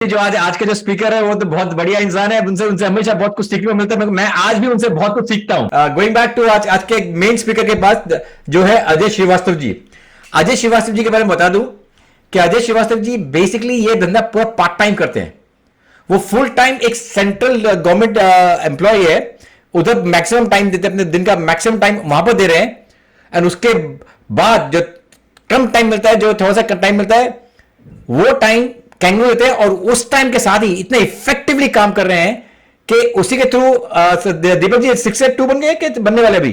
जो आज आज के जो स्पीकर है वो तो बहुत बढ़िया इंसान है। उनसे उनसे हमेशा बहुत कुछ सीखने को मिलता है। मैं आज भी उनसे बहुत कुछ सीखता हूँ। गोइंग बैक टू आज आज के मेन स्पीकर के पास जो है अजय श्रीवास्तव जी। अजय श्रीवास्तव जी के बारे में बता दूं कि अजय श्रीवास्तव जी बेसिकली ये धंधा पूरा पार्ट टाइम करते हैं। वो फुल टाइम एक सेंट्रल गवर्नमेंट एम्प्लॉय है। उधर मैक्सिमम टाइम देते, अपने दिन का मैक्सिमम टाइम वहां पर दे रहे हैं। एंड उसके बाद जो कम टाइम मिलता है, जो थोड़ा सा टाइम मिलता है, वो टाइम कैंगरू देते हैं। और उस टाइम के साथ ही इतने इफेक्टिवली काम कर रहे हैं कि उसी के थ्रू दीपक जी 6 से 2 बन गए कि बनने वाले अभी?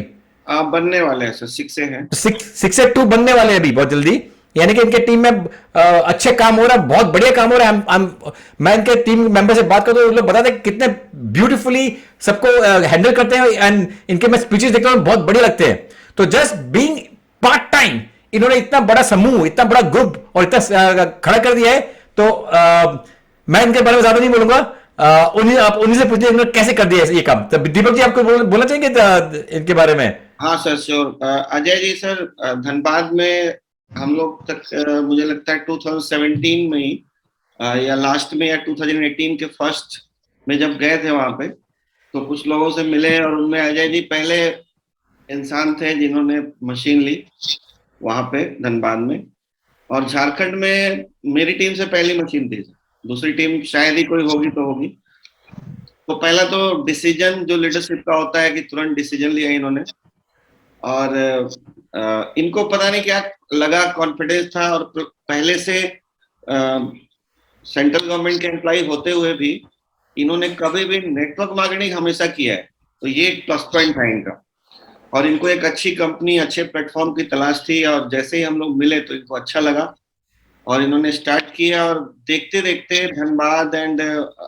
बनने वाले हैं सर, 6 से हैं। 6 से 2 बनने वाले अभी बहुत जल्दी। यानी कि इनके टीम में अच्छे काम हो रहा है, बहुत बढ़िया काम हो रहा है। मैं इनके टीम मेंबर से बात करता हूँ, लोग बताते हैं कितने ब्यूटीफुली सबको हैंडल करते हैं। एंड इनके मैं स्पीचेस देखता हूँ, बहुत बढ़िया लगते हैं। तो जस्ट बीइंग पार्ट टाइम इन्होंने इतना बड़ा समूह, इतना बड़ा ग्रुप और इतना खड़ा कर दिया है। तो मैं इनके बारे में ज्यादा नहीं बोलूंगा। आप उन्हीं से पूछिए इन्होंने कैसे कर दिया ये काम। तो दीपक जी आपको बोलना चाहेंगे इनके बारे में? हाँ sir, sure. Ajay ji sir, Dhanbad में हम लोग तक मुझे लगता है 2017 में ही या लास्ट में या 2018 के फर्स्ट में जब गए थे वहां पे, तो कुछ लोगों से मिले और उनमें अजय जी पहले इंसान थे जिन्होंने मशीन ली वहां पे धनबाद में। और झारखंड में मेरी टीम से पहली मशीन थी। दूसरी टीम शायद ही कोई होगी तो होगी। तो पहला तो डिसीजन जो लीडरशिप का होता है कि तुरंत डिसीजन लिया इन्होंने। और इनको पता नहीं क्या लगा, कॉन्फिडेंस था। और पहले से सेंट्रल गवर्नमेंट के एम्प्लॉय होते हुए भी इन्होंने कभी भी नेटवर्क मार्केटिंग हमेशा किया है। तो ये एक प्लस पॉइंट था इनका। और इनको एक अच्छी कंपनी, अच्छे प्लेटफॉर्म की तलाश थी। और जैसे ही हम लोग मिले तो इनको अच्छा लगा और इन्होंने स्टार्ट किया। और देखते देखते धनबाद एंड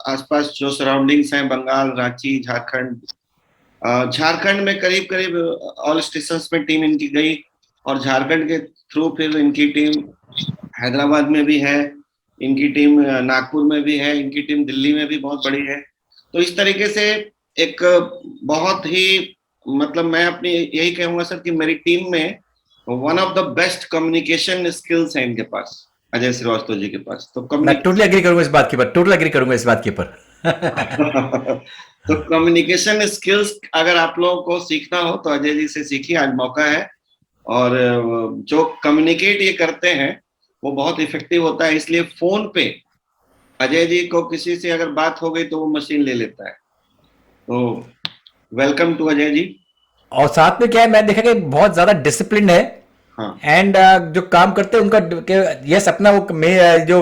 आसपास जो सराउंडिंग्स हैं, बंगाल, रांची, झारखंड, झारखंड में करीब करीब ऑल स्टेशन में टीम इनकी गई। और झारखंड के थ्रू फिर इनकी टीम हैदराबाद में भी है, इनकी टीम नागपुर में भी है, इनकी टीम दिल्ली में भी बहुत बड़ी है। तो इस तरीके से एक बहुत ही, मतलब मैं अपनी यही कहूंगा सर कि मेरी टीम में one of the best communication skills है इनके पास, अजय श्रीवास्तव जी के पास। तो मैं टोटली एग्री करूंगा इस बात के ऊपर, टोटली एग्री करूंगा इस बात के ऊपर। तो कम्युनिकेशन स्किल्स अगर आप लोगों को सीखना हो तो अजय जी से सीखिए, आज मौका है। और जो कम्युनिकेट ये करते हैं वो बहुत इफेक्टिव होता है। इसलिए फोन पे अजय जी को किसी से अगर बात हो गई तो वो मशीन ले लेता है। तो वेलकम टू अजय जी। और साथ में क्या है, मैं देखा कि बहुत ज्यादा डिसिप्लिन है। हाँ एंड जो काम करते हैं उनका, यस, अपना वो जो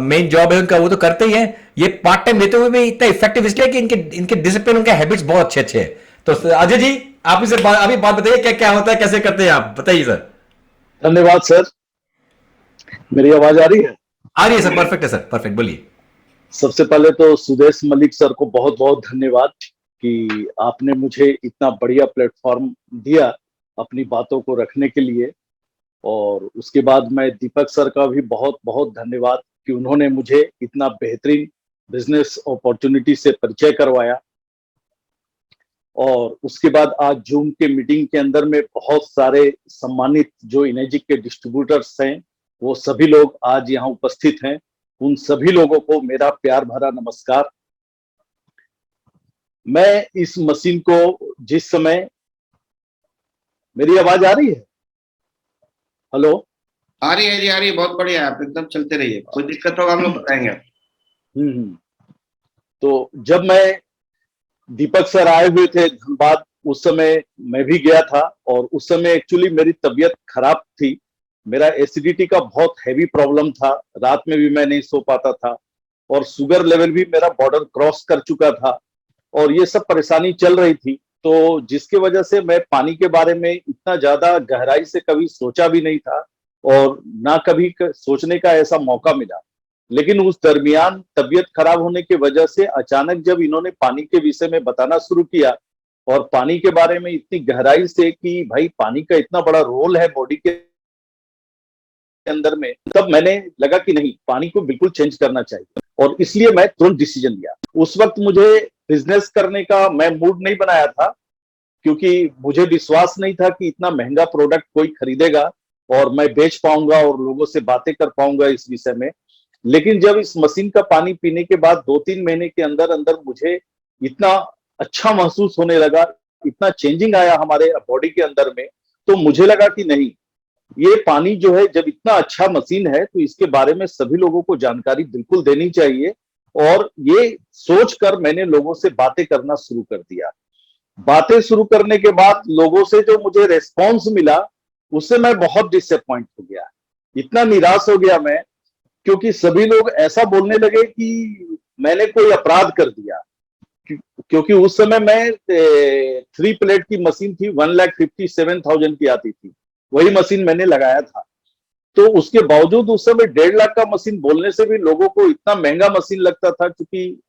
मेन जॉब है उनका वो तो करते ही हैं। ये पार्ट टाइम लेते हुए भी इतना इफेक्टिव इसलिए कि इनके इनके डिसिप्लिन, उनके हैबिट्स बहुत अच्छे अच्छे हैं। तो अजय जी, आप इसे अभी बात बताइए, क्या क्या होता है, कैसे करते हैं आप, बताइए सर। धन्यवाद सर। मेरी आवाज आ रही है? आ रही है सर, परफेक्ट है सर, परफेक्ट, बोलिए। सबसे पहले तो सुदेश मलिक सर को बहुत बहुत धन्यवाद कि आपने मुझे इतना बढ़िया प्लेटफॉर्म दिया अपनी बातों को रखने के लिए। और उसके बाद मैं दीपक सर का भी बहुत बहुत धन्यवाद कि उन्होंने मुझे इतना बेहतरीन बिजनेस अपॉर्चुनिटी से परिचय करवाया। और उसके बाद आज जूम के मीटिंग के अंदर में बहुत सारे सम्मानित जो इनेजिक के डिस्ट्रीब्यूटर्स हैं, वो सभी लोग आज यहाँ उपस्थित हैं। उन सभी लोगों को मेरा प्यार भरा नमस्कार। मैं इस मशीन को जिस समय, मेरी आवाज आ रही है? हेलो? आ रही है जी, आ रही है, बहुत बढ़िया। आप एकदम चलते रहिए, कोई दिक्कत होगा हम लोग बताएंगे। तो जब मैं, दीपक सर आए हुए थे धनबाद, उस समय मैं भी गया था। और उस समय एक्चुअली मेरी तबीयत खराब थी। मेरा एसिडिटी का बहुत हैवी प्रॉब्लम था, रात में भी मैं नहीं सो पाता था। और शुगर लेवल भी मेरा बॉर्डर क्रॉस कर चुका था। और ये सब परेशानी चल रही थी। तो जिसकी वजह से मैं पानी के बारे में इतना ज्यादा गहराई से कभी सोचा भी नहीं था और ना कभी सोचने का ऐसा मौका मिला। लेकिन उस दरमियान तबीयत खराब होने की वजह से अचानक जब इन्होंने पानी के विषय में बताना शुरू किया और पानी के बारे में इतनी गहराई से कि भाई पानी का इतना बड़ा रोल है बॉडी के अंदर में, तब मैंने लगा कि नहीं, पानी को बिल्कुल चेंज करना चाहिए। और इसलिए मैं तुरंत डिसीजन लिया। उस वक्त मुझे बिजनेस करने का मैं मूड नहीं बनाया था, क्योंकि मुझे विश्वास नहीं था कि इतना महंगा प्रोडक्ट कोई खरीदेगा और मैं बेच पाऊंगा और लोगों से बातें कर पाऊंगा इस विषय में। लेकिन जब इस मशीन का पानी पीने के बाद 2-3 महीने के अंदर अंदर मुझे इतना अच्छा महसूस होने लगा, इतना चेंजिंग आया हमारे बॉडी के अंदर में, तो मुझे लगा कि नहीं, ये पानी जो है जब इतना अच्छा मशीन है तो इसके बारे में सभी लोगों को जानकारी बिल्कुल देनी चाहिए। और ये सोचकर मैंने लोगों से बातें करना शुरू कर दिया। बातें शुरू करने के बाद लोगों से जो मुझे रेस्पॉन्स मिला, उससे मैं बहुत डिसअपॉइंट हो गया, इतना निराश हो गया मैं, क्योंकि सभी लोग ऐसा बोलने लगे कि मैंने कोई अपराध कर दिया। क्योंकि उस समय मैं 3 प्लेट की मशीन थी, 1,57,000 की आती थी, वही मशीन मैंने लगाया था। तो उसके बावजूद उस समय 1.5 लाख का मशीन बोलने से भी लोगों को इतना महंगा मशीन लगता था, क्योंकि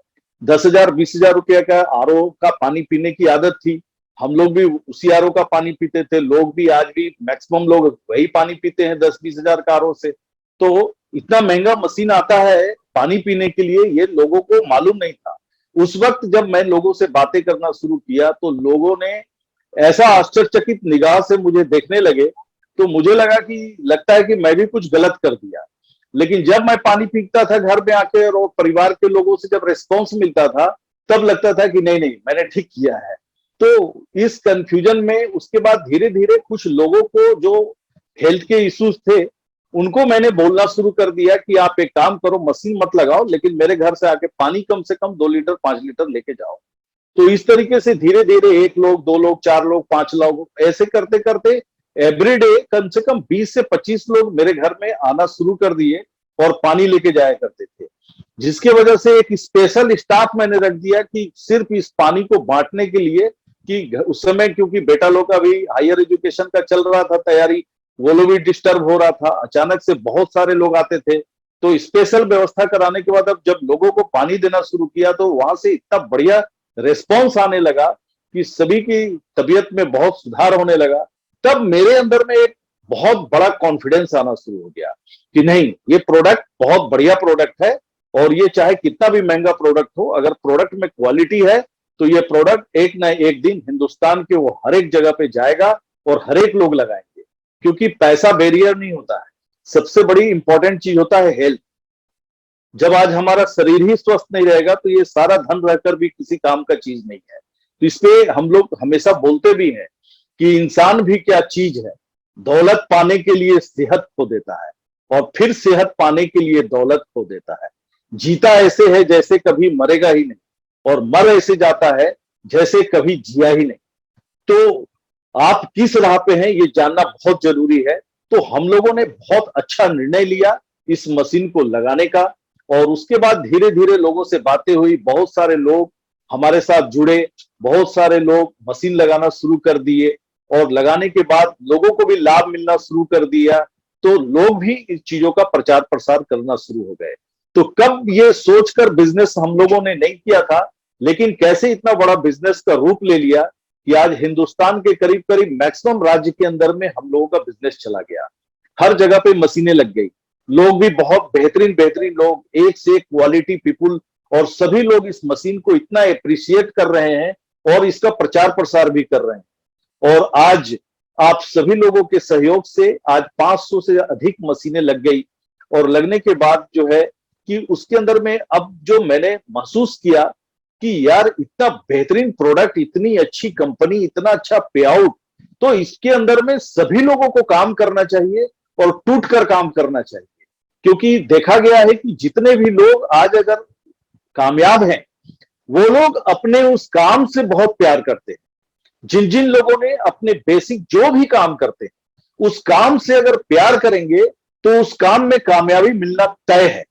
10,000 20,000 रुपया का आरओ का पानी पीने की आदत थी। हम लोग भी उसी आरओ का पानी पीते थे, लोग भी आज भी मैक्सिमम लोग वही पानी पीते हैं 10-20 हजार का आरओ से। तो इतना महंगा मशीन आता है पानी पीने के लिए, ये लोगों को मालूम नहीं था। उस वक्त जब मैं लोगों से बातें करना शुरू किया तो लोगों ने ऐसा आश्चर्यचकित निगाह से मुझे देखने लगे, तो मुझे लगा कि लगता है कि मैं भी कुछ गलत कर दिया। लेकिन जब मैं पानी पीता था घर में आके और परिवार के लोगों से जब रिस्पॉन्स मिलता था, तब लगता था कि नहीं नहीं, मैंने ठीक किया है। तो इस कंफ्यूजन में उसके बाद धीरे धीरे कुछ लोगों को जो हेल्थ के इश्यूज थे, उनको मैंने बोलना शुरू कर दिया कि आप एक काम करो, मशीन मत लगाओ, लेकिन मेरे घर से आके पानी कम से कम 2 लीटर 5 लीटर लेके जाओ। तो इस तरीके से धीरे धीरे 1 लोग, 2 लोग, 4 लोग, 5 लोग, ऐसे करते करते एवरीडे कम से कम 20 से 25 लोग मेरे घर में आना शुरू कर दिए और पानी लेके जाया करते थे। जिसकी वजह से एक स्पेशल स्टाफ मैंने रख दिया कि सिर्फ इस पानी को बांटने के लिए, कि उस समय क्योंकि बेटा लोग का भी हायर एजुकेशन का चल रहा था तैयारी, वो लोग भी डिस्टर्ब हो रहा था, अचानक से बहुत सारे लोग आते थे। तो स्पेशल व्यवस्था कराने के बाद अब जब लोगों को पानी देना शुरू किया तो वहां से इतना बढ़िया रिस्पॉन्स आने लगा कि सभी की तबीयत में बहुत सुधार होने लगा। तब मेरे अंदर में एक बहुत बड़ा कॉन्फिडेंस आना शुरू हो गया कि नहीं, ये प्रोडक्ट बहुत बढ़िया प्रोडक्ट है, और ये चाहे कितना भी महंगा प्रोडक्ट हो, अगर प्रोडक्ट में क्वालिटी है तो ये प्रोडक्ट एक ना एक दिन हिंदुस्तान के वो हर एक जगह पे जाएगा और हर एक लोग लगाएंगे। क्योंकि पैसा बैरियर नहीं होता है, सबसे बड़ी इंपॉर्टेंट चीज होता है हेल्थ। जब आज हमारा शरीर ही स्वस्थ नहीं रहेगा तो ये सारा धन रहकर भी किसी काम का चीज नहीं है। तो इसलिए हम लोग हमेशा बोलते भी हैं कि इंसान भी क्या चीज है, दौलत पाने के लिए सेहत खो देता है और फिर सेहत पाने के लिए दौलत खो देता है। जीता ऐसे है जैसे कभी मरेगा ही नहीं, और मर ऐसे जाता है जैसे कभी जिया ही नहीं। तो आप किस राह पे हैं ये जानना बहुत जरूरी है। तो हम लोगों ने बहुत अच्छा निर्णय लिया इस मशीन को लगाने का, और उसके बाद धीरे धीरे लोगों से बातें हुई, बहुत सारे लोग हमारे साथ जुड़े, बहुत सारे लोग मशीन लगाना शुरू कर दिए, और लगाने के बाद लोगों को भी लाभ मिलना शुरू कर दिया। तो लोग भी इस चीजों का प्रचार प्रसार करना शुरू हो गए। तो कब ये सोचकर बिजनेस हम लोगों ने नहीं किया था, लेकिन कैसे इतना बड़ा बिजनेस का रूप ले लिया कि आज हिंदुस्तान के करीब करीब मैक्सिमम राज्य के अंदर में हम लोगों का बिजनेस चला गया। हर जगह पे मशीनें लग गई, लोग भी बहुत बेहतरीन बेहतरीन लोग, एक से एक क्वालिटी पीपुल, और सभी लोग इस मशीन को इतना अप्रिशिएट कर रहे हैं और इसका प्रचार प्रसार भी कर रहे हैं। और आज आप सभी लोगों के सहयोग से आज 500 से अधिक मशीनें लग गई, और लगने के बाद जो है कि उसके अंदर में अब जो मैंने महसूस किया कि यार इतना बेहतरीन प्रोडक्ट, इतनी अच्छी कंपनी, इतना अच्छा पे आउट, तो इसके अंदर में सभी लोगों को काम करना चाहिए और टूट कर काम करना चाहिए। क्योंकि देखा गया है कि जितने भी लोग आज अगर कामयाब हैं, वो लोग अपने उस काम से बहुत प्यार करते हैं। जिन जिन लोगों ने अपने बेसिक जो भी काम करते हैं उस काम से अगर प्यार करेंगे तो उस काम में कामयाबी मिलना तय है।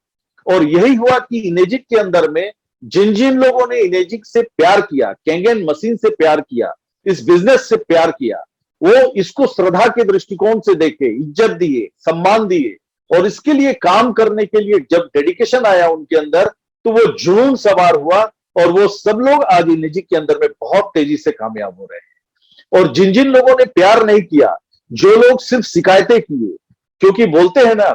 और यही हुआ कि इनेजिक के अंदर में जिन जिन लोगों ने इनेजिक से प्यार किया, कैंगन मशीन से प्यार किया, इस बिजनेस से प्यार किया, वो इसको श्रद्धा के दृष्टिकोण से देखे, इज्जत दिए, सम्मान दिए, और इसके लिए काम करने के लिए जब डेडिकेशन आया उनके अंदर, तो वो जुनून सवार हुआ, और वो सब लोग आज इनेजिक के अंदर में बहुत तेजी से कामयाब हो रहे हैं। और जिन जिन लोगों ने प्यार नहीं किया, जो लोग सिर्फ शिकायतें किए, क्योंकि बोलते हैं ना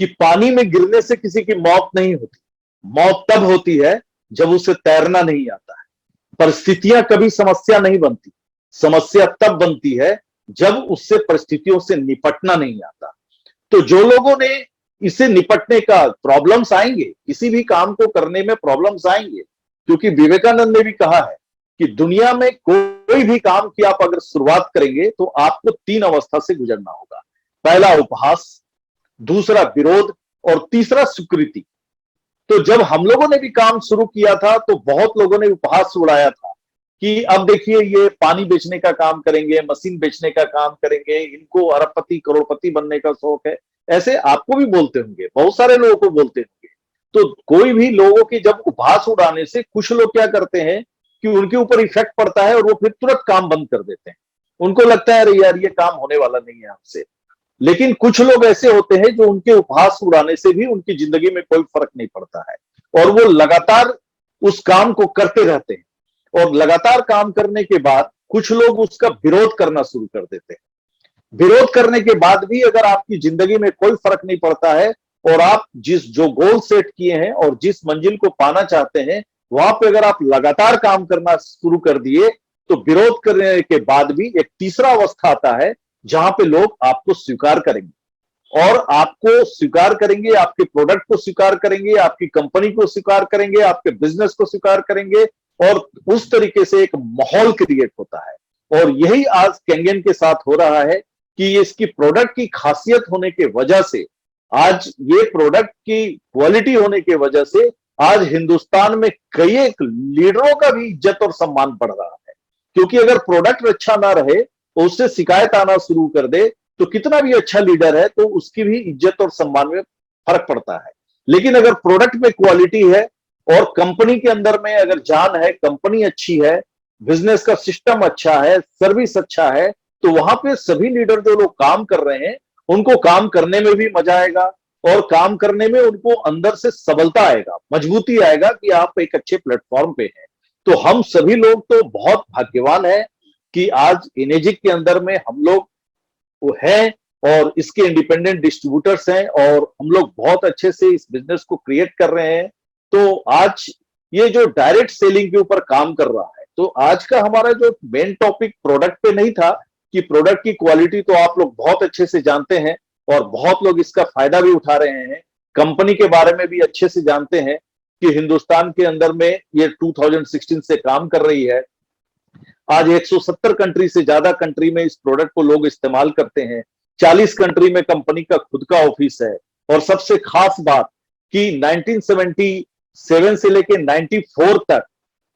कि पानी में गिरने से किसी की मौत नहीं होती, मौत तब होती है जब उसे तैरना नहीं आता है। परिस्थितियां कभी समस्या नहीं बनती, समस्या तब बनती है जब उससे परिस्थितियों से निपटना नहीं आता। तो जो लोगों ने इससे निपटने का प्रॉब्लम्स आएंगे, किसी भी काम को करने में प्रॉब्लम्स आएंगे, क्योंकि विवेकानंद ने भी कहा है कि दुनिया में कोई भी काम की आप अगर शुरुआत करेंगे तो आपको 3 अवस्था से गुजरना होगा। पहला उपहास, दूसरा विरोध और तीसरा स्वीकृति। तो जब हम लोगों ने भी काम शुरू किया था तो बहुत लोगों ने उपहास उड़ाया था कि अब देखिए ये पानी बेचने का काम करेंगे, मशीन बेचने का काम करेंगे, इनको अरबपति करोड़पति बनने का शौक है। ऐसे आपको भी बोलते होंगे, बहुत सारे लोगों को बोलते होंगे। तो कोई भी लोगों की जब उपहास उड़ाने से कुछ लोग क्या करते हैं कि उनके ऊपर इफेक्ट पड़ता है और वो फिर तुरंत काम बंद कर देते हैं। उनको लगता है अरे यार ये काम होने वाला नहीं है हमसे। लेकिन कुछ लोग ऐसे होते हैं जो उनके उपहास उड़ाने से भी उनकी जिंदगी में कोई फर्क नहीं पड़ता है और वो लगातार उस काम को करते रहते हैं। और लगातार काम करने के बाद कुछ लोग उसका विरोध करना शुरू कर देते हैं। विरोध करने के बाद भी अगर आपकी जिंदगी में कोई फर्क नहीं पड़ता है और आप जो गोल सेट किए हैं और जिस मंजिल को पाना चाहते हैं वहां पे अगर आप लगातार काम करना शुरू कर दिए तो विरोध करने के बाद भी एक तीसरा अवस्था आता है जहां पे लोग आपको स्वीकार करेंगे और आपको स्वीकार करेंगे, आपके प्रोडक्ट को स्वीकार करेंगे, आपकी कंपनी को स्वीकार करेंगे, आपके बिजनेस को स्वीकार करेंगे और उस तरीके से एक माहौल क्रिएट होता है। और यही आज कैंगन के साथ हो रहा है कि इसकी प्रोडक्ट की खासियत होने के वजह से, आज ये प्रोडक्ट की क्वालिटी होने के वजह से आज हिंदुस्तान में कई एक लीडरों का भी इज्जत और सम्मान बढ़ रहा है। क्योंकि अगर प्रोडक्ट अच्छा ना रहे तो उससे शिकायत आना शुरू कर दे तो कितना भी अच्छा लीडर है तो उसकी भी इज्जत और सम्मान में फर्क पड़ता है। लेकिन अगर प्रोडक्ट में क्वालिटी है और कंपनी के अंदर में अगर जान है, कंपनी अच्छी है, बिजनेस का सिस्टम अच्छा है, सर्विस अच्छा है, तो वहां पे सभी लीडर जो लोग काम कर रहे हैं उनको काम करने में भी मजा आएगा और काम करने में उनको अंदर से सबलता आएगा, मजबूती आएगा कि आप एक अच्छे प्लेटफॉर्म पे हैं। तो हम सभी लोग तो बहुत भाग्यवान हैं कि आज इनेजिक के अंदर में हम लोग वो है और इसके इंडिपेंडेंट डिस्ट्रीब्यूटर्स हैं और हम लोग बहुत अच्छे से इस बिजनेस को क्रिएट कर रहे हैं। तो आज ये जो डायरेक्ट सेलिंग के ऊपर काम कर रहा है, तो आज का हमारा जो मेन टॉपिक प्रोडक्ट पे नहीं था कि प्रोडक्ट की क्वालिटी तो आप लोग बहुत अच्छे से जानते हैं और बहुत लोग इसका फायदा भी उठा रहे हैं। कंपनी के बारे में भी अच्छे से जानते हैं कि हिंदुस्तान के अंदर में ये 2016 से काम कर रही है। आज 170 कंट्री से ज्यादा कंट्री में इस प्रोडक्ट को लोग इस्तेमाल करते हैं। 40 कंट्री में कंपनी का खुद का ऑफिस है। और सबसे खास बात कि 1977 से लेके 94 तक,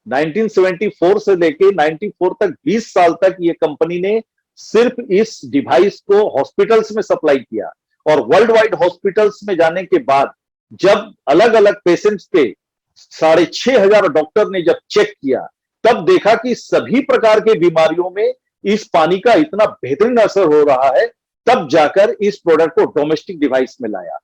1974 से लेके 94 तक 20 साल तक ये कंपनी ने सिर्फ इस डिवाइस को हॉस्पिटल्स में सप्लाई किया। और वर्ल्ड वाइड हॉस्पिटल्स में जाने के बाद जब अलग अलग पेशेंट्स पे 6,500 डॉक्टर ने जब चेक किया तब देखा कि सभी प्रकार के बीमारियों में इस पानी का इतना बेहतरीन असर हो रहा है। तब जाकर इस प्रोडक्ट को डोमेस्टिक डिवाइस में लाया।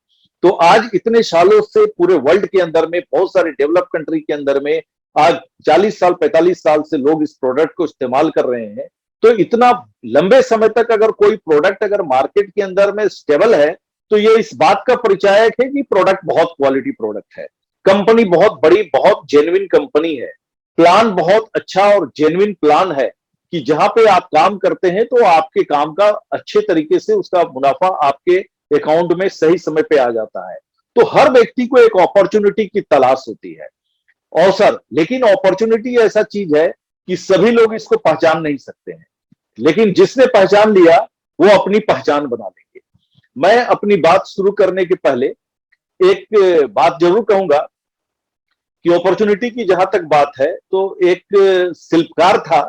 तो आज इतने सालों से पूरे वर्ल्ड के अंदर में बहुत सारे डेवलप कंट्री के अंदर में आज 40 साल 45 साल से लोग इस प्रोडक्ट को इस्तेमाल कर रहे हैं। तो इतना लंबे समय तक अगर कोई प्रोडक्ट अगर मार्केट के अंदर में स्टेबल है तो ये इस बात का परिचायक है कि प्रोडक्ट बहुत क्वालिटी प्रोडक्ट है, कंपनी बहुत बड़ी, बहुत जेन्युइन कंपनी है, प्लान बहुत अच्छा और जेन्युइन प्लान है कि जहां पे आप काम करते हैं तो आपके काम का अच्छे तरीके से उसका मुनाफा आपके अकाउंट में सही समय पे आ जाता है। तो हर व्यक्ति को एक अपॉर्चुनिटी की तलाश होती है, अवसर। लेकिन अपॉर्चुनिटी ऐसा चीज है कि सभी लोग इसको पहचान नहीं सकते हैं, लेकिन जिसने पहचान लिया वो अपनी पहचान बना लेंगे। मैं अपनी बात शुरू करने के पहले एक बात जरूर कहूंगा कि अपॉर्चुनिटी की जहां तक बात है तो एक शिल्पकार था,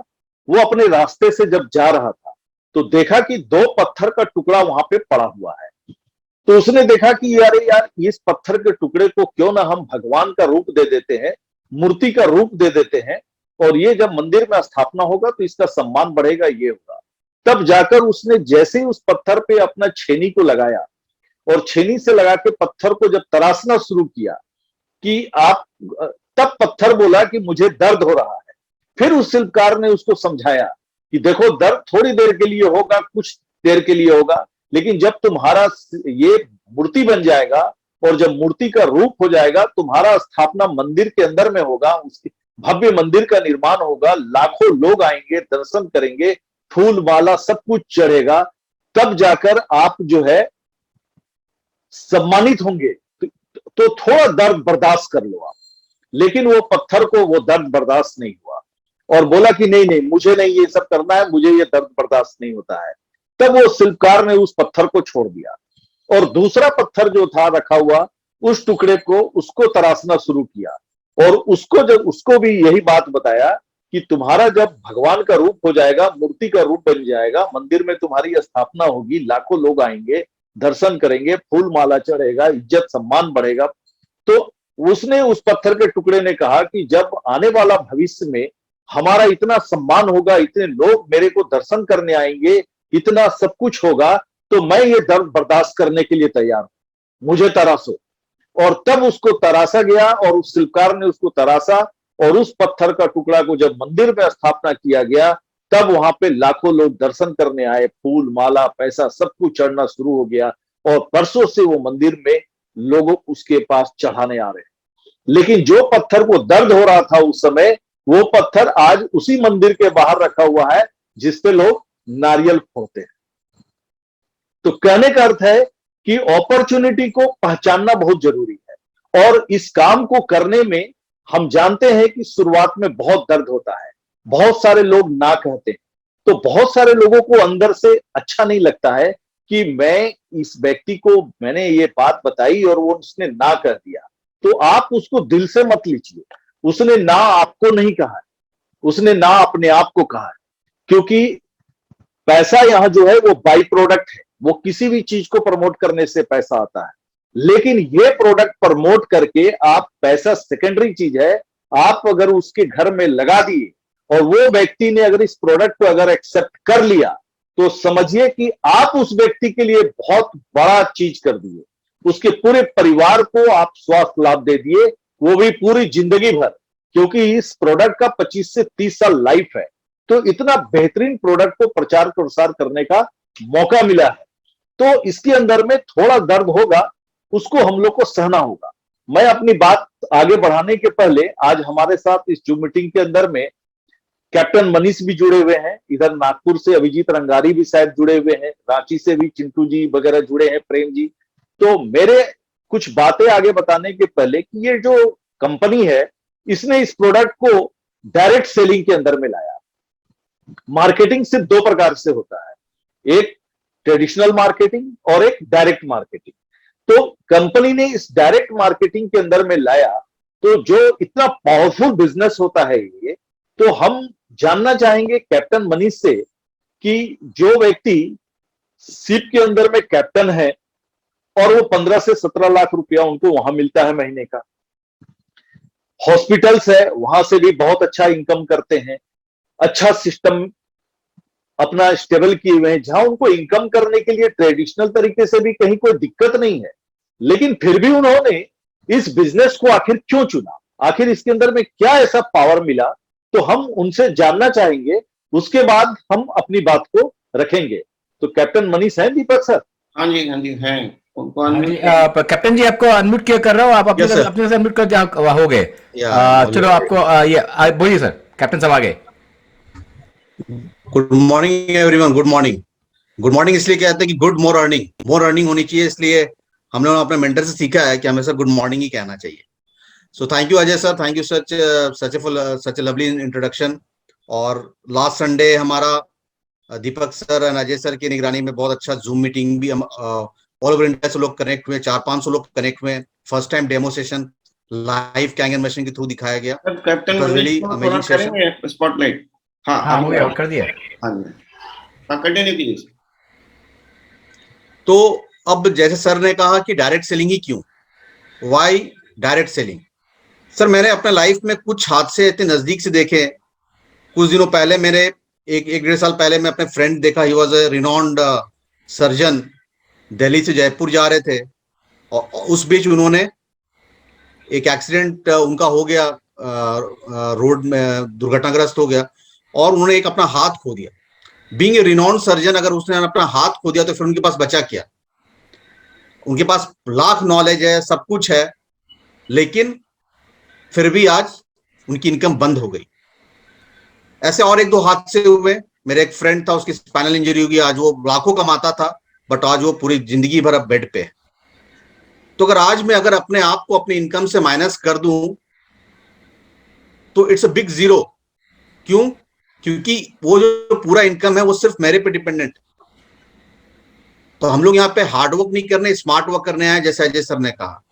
वो अपने रास्ते से जब जा रहा था तो देखा कि 2 पत्थर का टुकड़ा वहां पे पड़ा हुआ है। तो उसने देखा कि यार इस पत्थर के टुकड़े को क्यों ना हम भगवान का रूप दे देते हैं, मूर्ति का रूप दे देते हैं, और ये जब मंदिर में स्थापना होगा तो इसका सम्मान बढ़ेगा, ये होगा। तब जाकर उसने जैसे ही उस पत्थर पे अपना छेनी को लगाया और छेनी से लगा के पत्थर को जब तराशना शुरू किया कि आप, तब पत्थर बोला कि मुझे दर्द हो रहा है। फिर उस शिल्पकार ने उसको समझाया कि देखो दर्द थोड़ी देर के लिए होगा, कुछ देर के लिए होगा, लेकिन जब तुम्हारा ये मूर्ति बन जाएगा और जब मूर्ति का रूप हो जाएगा, तुम्हारा स्थापना मंदिर के अंदर में होगा, उसके भव्य मंदिर का निर्माण होगा, लाखों लोग आएंगे, दर्शन करेंगे, फूल माला सब कुछ चढ़ेगा, तब जाकर आप जो है सम्मानित होंगे तो थोड़ा दर्द बर्दाश्त कर लो आप। लेकिन वो पत्थर को वो दर्द बर्दाश्त नहीं हुआ और बोला कि नहीं नहीं, मुझे नहीं ये सब करना है, मुझे ये दर्द बर्दाश्त नहीं होता है। तब वो शिल्पकार ने उस पत्थर को छोड़ दिया और दूसरा पत्थर जो था रखा हुआ, उस टुकड़े को उसको तराशना शुरू किया और उसको भी यही बात बताया कि तुम्हारा जब भगवान का रूप हो जाएगा, मूर्ति का रूप बन जाएगा, मंदिर में तुम्हारी स्थापना होगी, लाखों लोग आएंगे, दर्शन करेंगे, फूल माला चढ़ेगा, इज्जत सम्मान बढ़ेगा। तो उसने उस पत्थर के टुकड़े ने कहा कि जब आने वाला भविष्य में हमारा इतना सम्मान होगा, इतने लोग मेरे को दर्शन करने आएंगे, इतना सब कुछ होगा, तो मैं ये दर्द बर्दाश्त करने के लिए तैयार हूं, मुझे तराशो। और तब उसको तराशा गया और उस शिल्पकार ने उसको तराशा और उस पत्थर का टुकड़ा को जब मंदिर में स्थापना किया गया, तब वहां पे लाखों लोग दर्शन करने आए, फूल माला पैसा सब कुछ चढ़ना शुरू हो गया और वर्षों से वो मंदिर में लोग उसके पास चढ़ाने आ रहे हैं। लेकिन जो पत्थर को दर्द हो रहा था उस समय, वो पत्थर आज उसी मंदिर के बाहर रखा हुआ है जिसपे लोग नारियल फोड़ते हैं। तो कहने का अर्थ है कि अपॉर्चुनिटी को पहचानना बहुत जरूरी है और इस काम को करने में हम जानते हैं कि शुरुआत में बहुत दर्द होता है, बहुत सारे लोग ना कहते हैं, तो बहुत सारे लोगों को अंदर से अच्छा नहीं लगता है कि मैं इस व्यक्ति को मैंने ये बात बताई और वो उसने ना कह दिया। तो आप उसको दिल से मत लीजिए, उसने ना आपको नहीं कहा है, उसने ना अपने आप को कहा है, क्योंकि पैसा यहां जो है वो बाई प्रोडक्ट है, वो किसी भी चीज को प्रमोट करने से पैसा आता है। लेकिन ये प्रोडक्ट प्रमोट करके आप, पैसा सेकेंडरी चीज है, आप अगर उसके घर में लगा दिए और वो व्यक्ति ने अगर इस प्रोडक्ट को अगर एक्सेप्ट कर लिया, तो समझिए कि आप उस व्यक्ति के लिए बहुत बड़ा चीज कर दिए, उसके पूरे परिवार को आप स्वास्थ्य लाभ दे दिए, वो भी पूरी जिंदगी भर, क्योंकि इस प्रोडक्ट का 25 से 30 साल लाइफ है। तो इतना बेहतरीन प्रोडक्ट को प्रचार प्रसार करने का मौका मिला है, तो इसके अंदर में थोड़ा दर्द होगा, उसको हम लोग को सहना होगा। मैं अपनी बात आगे बढ़ाने के पहले, आज हमारे साथ इस जूम मीटिंग के अंदर में कैप्टन मनीष भी जुड़े हुए हैं, इधर नागपुर से अभिजीत रंगारी भी शायद जुड़े हुए हैं, रांची से भी चिंटू जी वगैरह जुड़े हैं, प्रेम जी। तो मेरे कुछ बातें आगे बताने के पहले कि ये जो कंपनी है, इसने इस प्रोडक्ट को डायरेक्ट सेलिंग के अंदर में लाया। मार्केटिंग सिर्फ दो प्रकार से होता है, एक ट्रेडिशनल मार्केटिंग और एक डायरेक्ट मार्केटिंग। तो कंपनी ने इस डायरेक्ट मार्केटिंग के अंदर में लाया, तो जो इतना पावरफुल बिजनेस होता है ये, तो हम जानना चाहेंगे कैप्टन मनीष से कि जो व्यक्ति शिप के अंदर में कैप्टन है और वो 15 से 17 लाख रुपया उनको वहां मिलता है महीने का, हॉस्पिटल्स है वहां से भी बहुत अच्छा इनकम करते हैं, अच्छा सिस्टम अपना स्टेबल किए हुए हैं, जहां उनको इनकम करने के लिए ट्रेडिशनल तरीके से भी कहीं कोई दिक्कत नहीं है। लेकिन फिर भी उन्होंने इस बिजनेस को आखिर क्यों चुना, आखिर इसके अंदर में क्या ऐसा पावर मिला, तो हम उनसे जानना चाहेंगे, उसके बाद हम अपनी बात को रखेंगे। तो कैप्टन मनीष हैं दीपक सर? हाँ जी हैं, उनको हाँ unmute जी, करिए। कैप्टन जी आपको अनम्यूट किया कर रहा हूँ, आप अपने Yes, sir. अपने से अनम्यूट कर हो गए। चलो आपको ये बोलिए सर, कैप्टन साहब आगे। Good morning everyone, good morning. Good morning इसलिए कहते हैं कि गुड मोर अर्निंग होनी चाहिए, इसलिए हम लोगों ने अपने मेंटर से सीखा है कि हमेशा गुड मॉर्निंग ही कहना चाहिए। So thank you Ajay sir, thank you such A lovely introduction. और लास्ट संडे हमारा दीपक सर एंड अजय सर की निगरानी में बहुत अच्छा जूम मीटिंग भी हम ऑल ओवर इंडिया से लोग कनेक्ट हुए, 400-500 लोग कनेक्ट हुए। First time demo session live Kangen machine के थ्रू दिखाया गया। Captain really amazing session. करेंगे स्पॉटलाइट। हाँ हाँ हो गया, कर दिया। हाँ जी, हाँ कंटिन्यू कीजिए। तो अब जैसे सर ने कहा कि डायरेक्ट सेलिंग ही क्यों, वाई डायरेक्ट सेलिंग। सर मैंने अपने लाइफ में कुछ हादसे इतने नजदीक से देखे। कुछ दिनों पहले मेरे एक 1.5 साल पहले मैं अपने फ्रेंड देखा, he was a renowned surgeon, Delhi से जयपुर जा रहे थे और उस बीच उन्होंने एक एक्सीडेंट उनका हो गया, रोड में दुर्घटनाग्रस्त हो गया और उन्होंने एक अपना हाथ खो दिया। बीइंग ए रिनॉन्ड सर्जन, अगर उसने अपना हाथ खो दिया तो फिर उनके पास बचा क्या? उनके पास लाख नॉलेज है, सब कुछ है, लेकिन फिर भी आज उनकी इनकम बंद हो गई। ऐसे और 1-2 हादसे हुए। मेरे एक फ्रेंड था, उसकी स्पाइनल इंजरी होगी, आज वो लाखों कमाता था बट आज वो पूरी जिंदगी भर अब बेड पे है। तो अगर अपने आप को अपनी इनकम से माइनस कर दूं तो इट्स अ बिग जीरो। क्यों? क्योंकि वो जो पूरा इनकम है वो सिर्फ मेरे पे डिपेंडेंट। तो हम लोग यहाँ पे हार्ड वर्क नहीं करने, स्मार्ट वर्क करने आए, जैसे अजय सर ने कहा।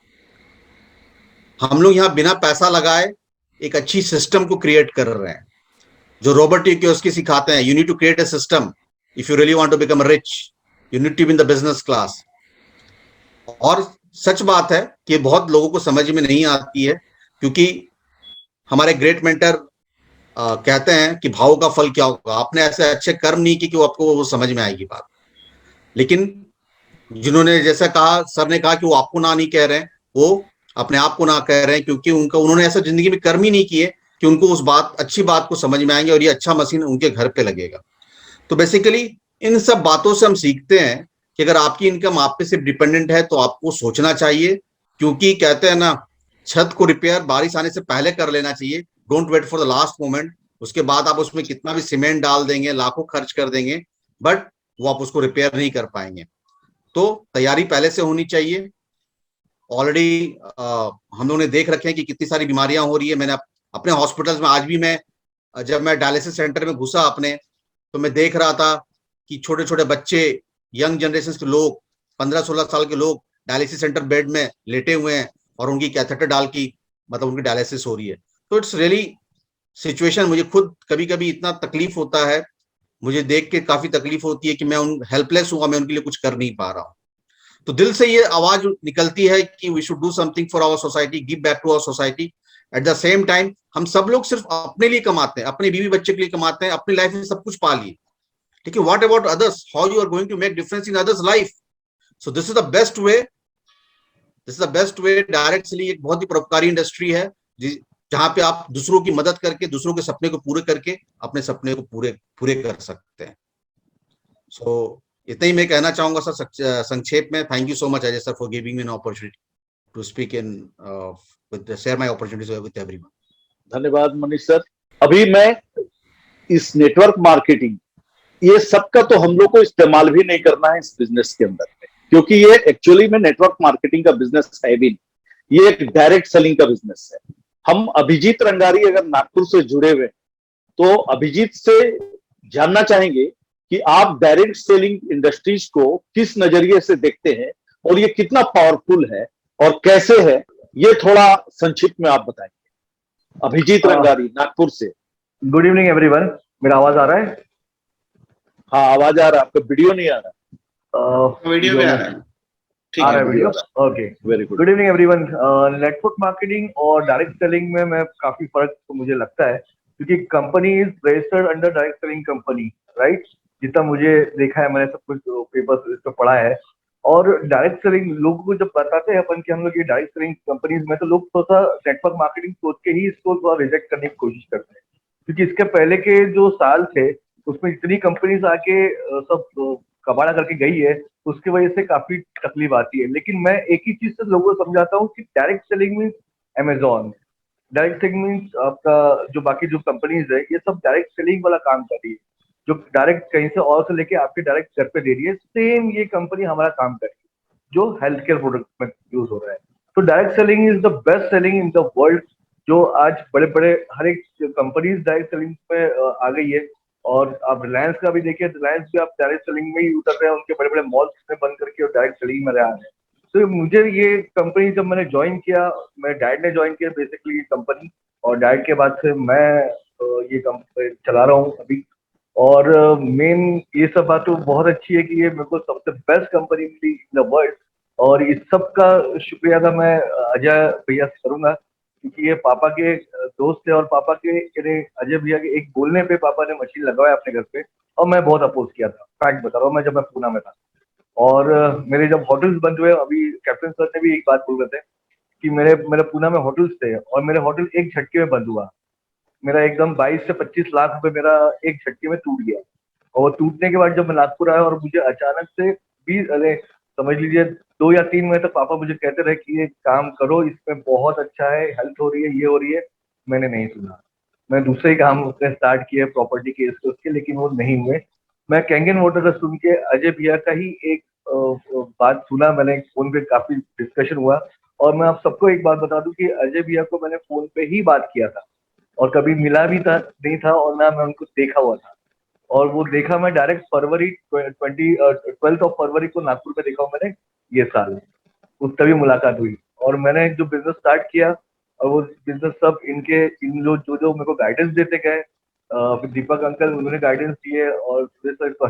हम लोग यहाँ बिना पैसा लगाए एक अच्छी सिस्टम को क्रिएट कर रहे हैं, जो रॉबर्ट कियोसाकी सिखाते हैं। You need to create a system if you really want to become rich, you need to be in the business class. और सच बात है कि बहुत लोगों को समझ में नहीं आती है, क्योंकि हमारे ग्रेट मेंटर कहते हैं कि भाव का फल क्या होगा। आपने ऐसे अच्छे कर्म नहीं किए कि वो आपको वो समझ में आएगी बात। लेकिन जिन्होंने, जैसा कहा सर ने कहा कि वो आपको ना नहीं कह रहे हैं, वो अपने आप को ना कह रहे हैं, क्योंकि उन्होंने ऐसा जिंदगी में कर्म ही नहीं किए कि उनको उस अच्छी बात को समझ में आएंगे और ये अच्छा मशीन उनके घर पे लगेगा। तो बेसिकली इन सब बातों से हम सीखते हैं कि अगर आपकी इनकम आप पे सिर्फ डिपेंडेंट है तो आपको सोचना चाहिए, क्योंकि कहते हैं ना, छत को रिपेयर बारिश आने से पहले कर लेना चाहिए। Don't wait for the last moment. उसके बाद आप उसमें कितना भी सीमेंट डाल देंगे, लाखों खर्च कर देंगे, बट वो आप उसको रिपेयर नहीं कर पाएंगे। तो तैयारी पहले से होनी चाहिए। ऑलरेडी हम लोगों ने देख रखे हैं कि कितनी सारी बीमारियां हो रही है। मैंने अपने हॉस्पिटल्स में, आज भी जब मैं डायलिसिस सेंटर में घुसा अपने, तो मैं देख रहा था कि छोटे छोटे बच्चे, यंग जनरेशन के लोग, 15-16 साल के लोग डायलिसिस सेंटर बेड में लेटे हुए हैं और उनकी कैथेटर डाल की, मतलब उनकी डायलिसिस हो रही है। तो इट्स रियली सिचुएशन, मुझे खुद कभी कभी इतना तकलीफ होता है, मुझे देख के काफी तकलीफ होती है कि मैं हेल्पलेस हुआ, मैं उनके लिए कुछ कर नहीं पा रहा हूँ। तो दिल से ये आवाज निकलती है कि we should do something for our society, give back to our society. At the same time हम सब लोग सिर्फ अपने लिए कमाते हैं, अपने बीवी बच्चे के लिए कमाते हैं, अपनी लाइफ में सब कुछ पा लिए, ठीक है। What about others? How you are going to make difference in others life? So this is the best way, this is the best way. Direct selling एक बहुत ही परोपकारी इंडस्ट्री है, जहां पे आप दूसरों की मदद करके, दूसरों के सपने को पूरे करके अपने सपने को पूरे कर सकते हैं। सो इतना ही मैं कहना चाहूंगा सर संक्षेप में। Thank you so much Ajay sir for giving me an opportunity to speak in share my opportunities with everyone. धन्यवाद मनीष सर। अभी मैं इस नेटवर्क मार्केटिंग, ये सबका तो हम लोग को इस्तेमाल भी नहीं करना है इस बिजनेस के अंदर में, क्योंकि ये एक्चुअली में नेटवर्क मार्केटिंग का बिजनेस है भी नहीं, ये एक डायरेक्ट सेलिंग का बिजनेस है। हम अभिजीत रंगारी अगर नागपुर से जुड़े हुए, तो अभिजीत से जानना चाहेंगे कि आप डायरेक्ट सेलिंग इंडस्ट्रीज को किस नजरिए से देखते हैं और ये कितना पावरफुल है और कैसे है, ये थोड़ा संक्षिप्त में आप बताएंगे। अभिजीत रंगारी नागपुर से। Good evening everyone. मेरा आवाज आ रहा है? हाँ आवाज आ रहा है, आपका वीडियो नहीं आ रहा। वीडियो में आ रहा है, ठीक आ रहा है है। Video? Okay, very good. Good evening everyone. Network marketing और डायरेक्ट सेलिंग में मैं काफी फर्क तो मुझे लगता है, क्योंकि company is registered under direct selling company, right? जितना मुझे देखा है, मैंने सब कुछ पेपर्स इस पर पढ़ा है। और डायरेक्ट सेलिंग लोगों को जब बताते हैं अपन कि हम लोग ये डायरेक्ट सेलिंग कंपनीज में, तो लोग थोड़ा सा नेटवर्क मार्केटिंग सोच के ही इसको थोड़ा रिजेक्ट करने की कोशिश करते हैं, क्योंकि इसके पहले के जो साल थे उसमें इतनी कंपनीज आके सब कबाड़ा करके गई है, उसकी वजह से काफी तकलीफ आती है। लेकिन मैं एक ही चीज से लोगों को समझाता हूँ कि direct selling means Amazon, direct selling means आपका जो बाकी जो कंपनीज है, ये सब डायरेक्ट सेलिंग वाला काम कर रही है, जो डायरेक्ट कहीं से और से लेके आपके डायरेक्ट घर पे दे रही है। सेम ये कंपनी हमारा काम कर रही है जो हेल्थ केयर प्रोडक्ट में यूज हो रहा है। तो direct selling is the best selling in the world, जो आज बड़े बड़े हर एक कंपनीज डायरेक्ट सेलिंग पे आ गई है। और आप रिलायंस का भी देखिए, रिलायंस भी आप डायरेक्ट सेलिंग में ही उतर रहे हैं, उनके बड़े बड़े मॉल्स में बंद करके और डायरेक्ट सेलिंग में रहे हैं। तो मुझे ये कंपनी जब मैंने ज्वाइन किया, मैं डैड ने ज्वाइन किया बेसिकली ये कंपनी, और डैड के बाद से मैं ये कंपनी चला रहा हूँ अभी। और मेन ये सब बात तो बहुत अच्छी है कि ये मेरे को सबसे बेस्ट कंपनी मिली इन द वर्ल्ड, और इस सब का शुक्रिया अदा मैं अजय भैया से करूंगा, क्योंकि ये पापा के दोस्त थे, और पापा के अजय भैया के एक बोलने पे पापा ने मशीन लगवाया अपने घर पे, और मैं बहुत अपोज किया था। फैक्ट बता रहा हूँ, मैं जब मैं पूना में था और मेरे जब होटल्स बंद हुए, अभी कैप्टन सर ने भी एक बात बोल रहे थे कि मेरे पूना में होटल्स थे और मेरे होटल एक झटके में बंद हुआ। मेरा एकदम 22 से 25 लाख रुपए मेरा एक झटके में टूट गया। और टूटने के बाद जब मैं नागपुर आया, और मुझे अचानक से 20 समझ लीजिए 2 या 3 महीने तक पापा मुझे कहते रहे कि ये काम करो, इसमें बहुत अच्छा है, हेल्थ हो रही है, ये हो रही है। मैंने नहीं सुना, मैं दूसरे ही काम उसने स्टार्ट किए प्रॉपर्टी के इसके उसके, लेकिन वो नहीं हुए। मैं कैंगन वाटर का सुन के अजय भैया का ही एक बात सुना, मैंने फोन पे काफी डिस्कशन हुआ। और मैं आप सबको एक बात बता दूं कि अजय भैया को मैंने फोन पे ही बात किया था और कभी मिला भी था नहीं था, और ना मैं उनको देखा हुआ था। और वो देखा मैं डायरेक्ट फरवरी 12 फरवरी को नागपुर में देखा हूँ मैंने ये साल, उस तभी मुलाकात हुई। और मैंने जो बिजनेस स्टार्ट किया, और वो बिजनेस सब इन जो जो मेरे को गाइडेंस देते गए, फिर दीपक अंकल उन्होंने गाइडेंस दिए, और सुरेश सर तो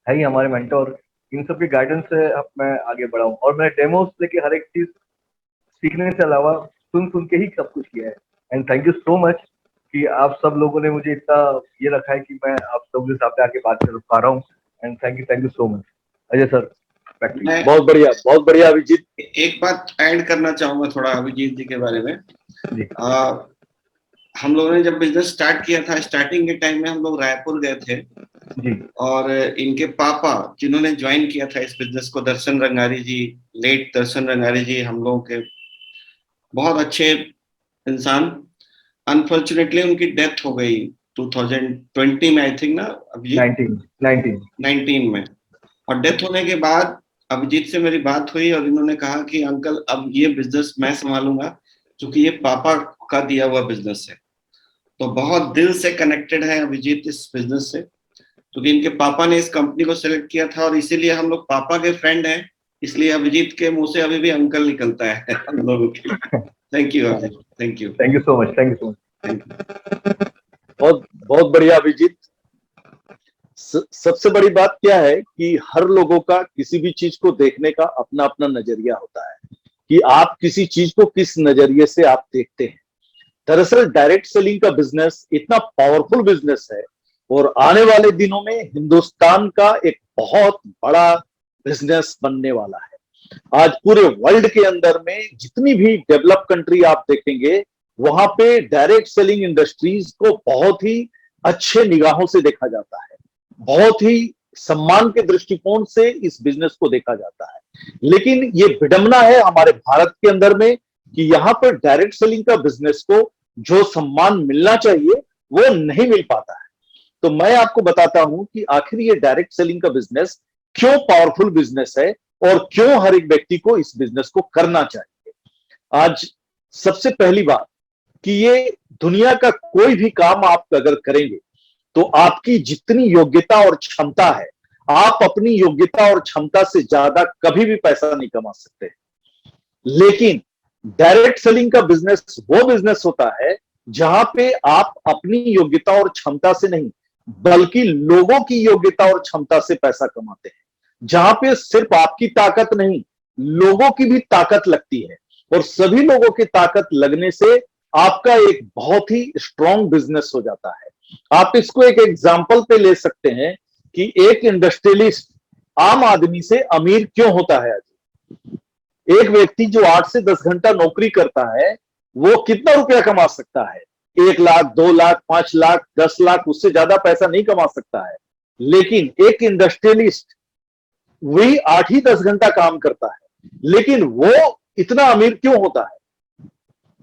है ही हमारे मेंटोर। इन सब की गाइडेंस से अब मैं आगे बढ़ा हूँ, और मैं डेमोस लेके हर एक चीज सीखने से अलावा सुन सुन के ही सब कुछ किया है। And thank you so much कि आप सब लोगों ने मुझे इतना ये रखा है कि मैं आप सब के सामने आके बात कर पा रहा हूँ। And thank you so much Ajay sir. मैं बहुत बढ़िया अभिजीत। एक बात ऐड करना चाहूंगा थोड़ा अभिजीत जी के बारे में। जी हम लोगों ने जब बिजनेस स्टार्ट किया था, स्टार्टिंग के टाइम में हम लोग रायपुर गए थे, जी और इनके पापा जिन्होंने ज्वाइन किया था इस बिजनेस को, दर्शन रंगारी जी, लेट दर्शन रंगारी जी, हम लोगों के बहुत अच्छे इंसान। अनफॉर्चुनेटली उनकी डेथ हो गई 2020 में, आई थिंक ना अभिजीत, 19 में। और डेथ होने के बाद अभिजीत से मेरी बात हुई और इन्होंने कहा कि अंकल अब ये बिजनेस मैं संभालूंगा, क्योंकि ये पापा का दिया हुआ बिजनेस है। तो बहुत दिल से कनेक्टेड है अभिजीत इस बिजनेस से, क्योंकि इनके पापा ने इस कंपनी को सिलेक्ट किया था, और इसीलिए हम लोग पापा के फ्रेंड हैं। इसलिए अभिजीत के मुंह से अभी भी अंकल निकलता है हम लोगों के। Thank you Abhijit, thank you so much, thank you so much. बहुत बढ़िया अभिजीत। सबसे बड़ी बात क्या है कि हर लोगों का किसी भी चीज को देखने का अपना अपना नजरिया होता है, कि आप किसी चीज को किस नजरिए से आप देखते हैं। दरअसल डायरेक्ट सेलिंग का बिजनेस इतना पावरफुल बिजनेस है, और आने वाले दिनों में हिंदुस्तान का एक बहुत बड़ा बिजनेस बनने वाला है। आज पूरे वर्ल्ड के अंदर में जितनी भी डेवलप कंट्री आप देखेंगे, वहां पे डायरेक्ट सेलिंग इंडस्ट्रीज को बहुत ही अच्छे निगाहों से देखा जाता है, बहुत ही सम्मान के दृष्टिकोण से इस बिजनेस को देखा जाता है। लेकिन ये विडंबना है हमारे भारत के अंदर में कि यहाँ पर डायरेक्ट सेलिंग का बिजनेस को जो सम्मान मिलना चाहिए वो नहीं मिल पाता है। तो मैं आपको बताता हूं कि आखिर ये डायरेक्ट सेलिंग का बिजनेस क्यों पावरफुल बिजनेस है, और क्यों हर एक व्यक्ति को इस बिजनेस को करना चाहिए। आज सबसे पहली बात कि ये दुनिया का कोई भी काम आप अगर करेंगे तो आपकी जितनी योग्यता और क्षमता है, आप अपनी योग्यता और क्षमता से ज्यादा कभी भी पैसा नहीं कमा सकते। लेकिन डायरेक्ट सेलिंग का बिजनेस वो बिजनेस होता है जहां पे आप अपनी योग्यता और क्षमता से नहीं, बल्कि लोगों की योग्यता और क्षमता से पैसा कमाते हैं, जहां पे सिर्फ आपकी ताकत नहीं, लोगों की भी ताकत लगती है, और सभी लोगों की ताकत लगने से आपका एक बहुत ही स्ट्रॉन्ग बिजनेस हो जाता है। आप इसको एक एग्जांपल पे ले सकते हैं कि एक इंडस्ट्रियलिस्ट आम आदमी से अमीर क्यों होता है। एक व्यक्ति जो 8 से 10 घंटा नौकरी करता है, वो कितना रुपया कमा सकता है? 1 लाख, 2 लाख, 5 लाख, 10 लाख, उससे ज्यादा पैसा नहीं कमा सकता है। लेकिन एक इंडस्ट्रियलिस्ट वही 8 ही 10 घंटा काम करता है, लेकिन वो इतना अमीर क्यों होता है?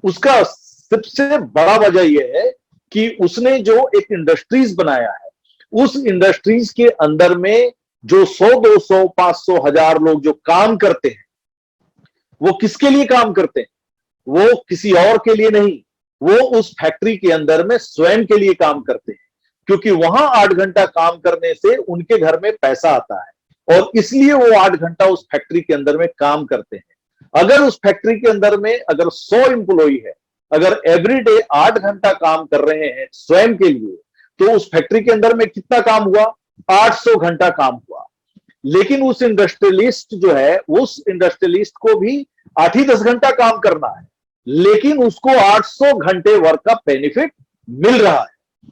उसका सबसे बड़ा वजह यह है कि उसने जो एक इंडस्ट्रीज बनाया है, उस इंडस्ट्रीज के अंदर में जो 100, 200, 500, 1000 लोग जो काम करते हैं, वो किसके लिए काम करते हैं? वो किसी और के लिए नहीं, वो उस फैक्ट्री के अंदर में स्वयं के लिए काम करते हैं, क्योंकि वहां 8 घंटा काम करने से उनके घर में पैसा आता है, और इसलिए वो 8 घंटा उस फैक्ट्री के अंदर में काम करते हैं। अगर उस फैक्ट्री के अंदर में अगर 100 एम्प्लॉई है, अगर एवरीडे 8 घंटा काम कर रहे हैं स्वयं के लिए, तो उस फैक्ट्री के अंदर में कितना काम हुआ? 800 घंटा काम हुआ। लेकिन उस इंडस्ट्रियलिस्ट जो है, उस इंडस्ट्रियलिस्ट को भी 8 ही 10 घंटा काम करना है, लेकिन उसको 800 घंटे वर्क का बेनिफिट मिल रहा है।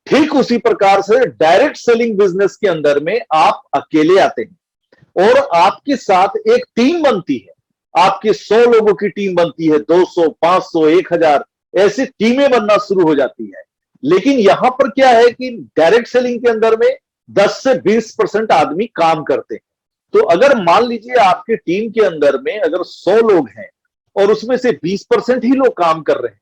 ठीक उसी प्रकार से डायरेक्ट सेलिंग बिजनेस के अंदर में आप अकेले आते हैं और आपके साथ एक टीम बनती है, आपके 100 लोगों की टीम बनती है, 200, 500, 1000 ऐसी टीमें बनना शुरू हो जाती है। लेकिन यहां पर क्या है कि डायरेक्ट सेलिंग के अंदर में 10 से 20% आदमी काम करते हैं। तो अगर मान लीजिए आपकी टीम के अंदर में अगर 100 लोग हैं और उसमें से 20% ही लोग काम कर रहे हैं,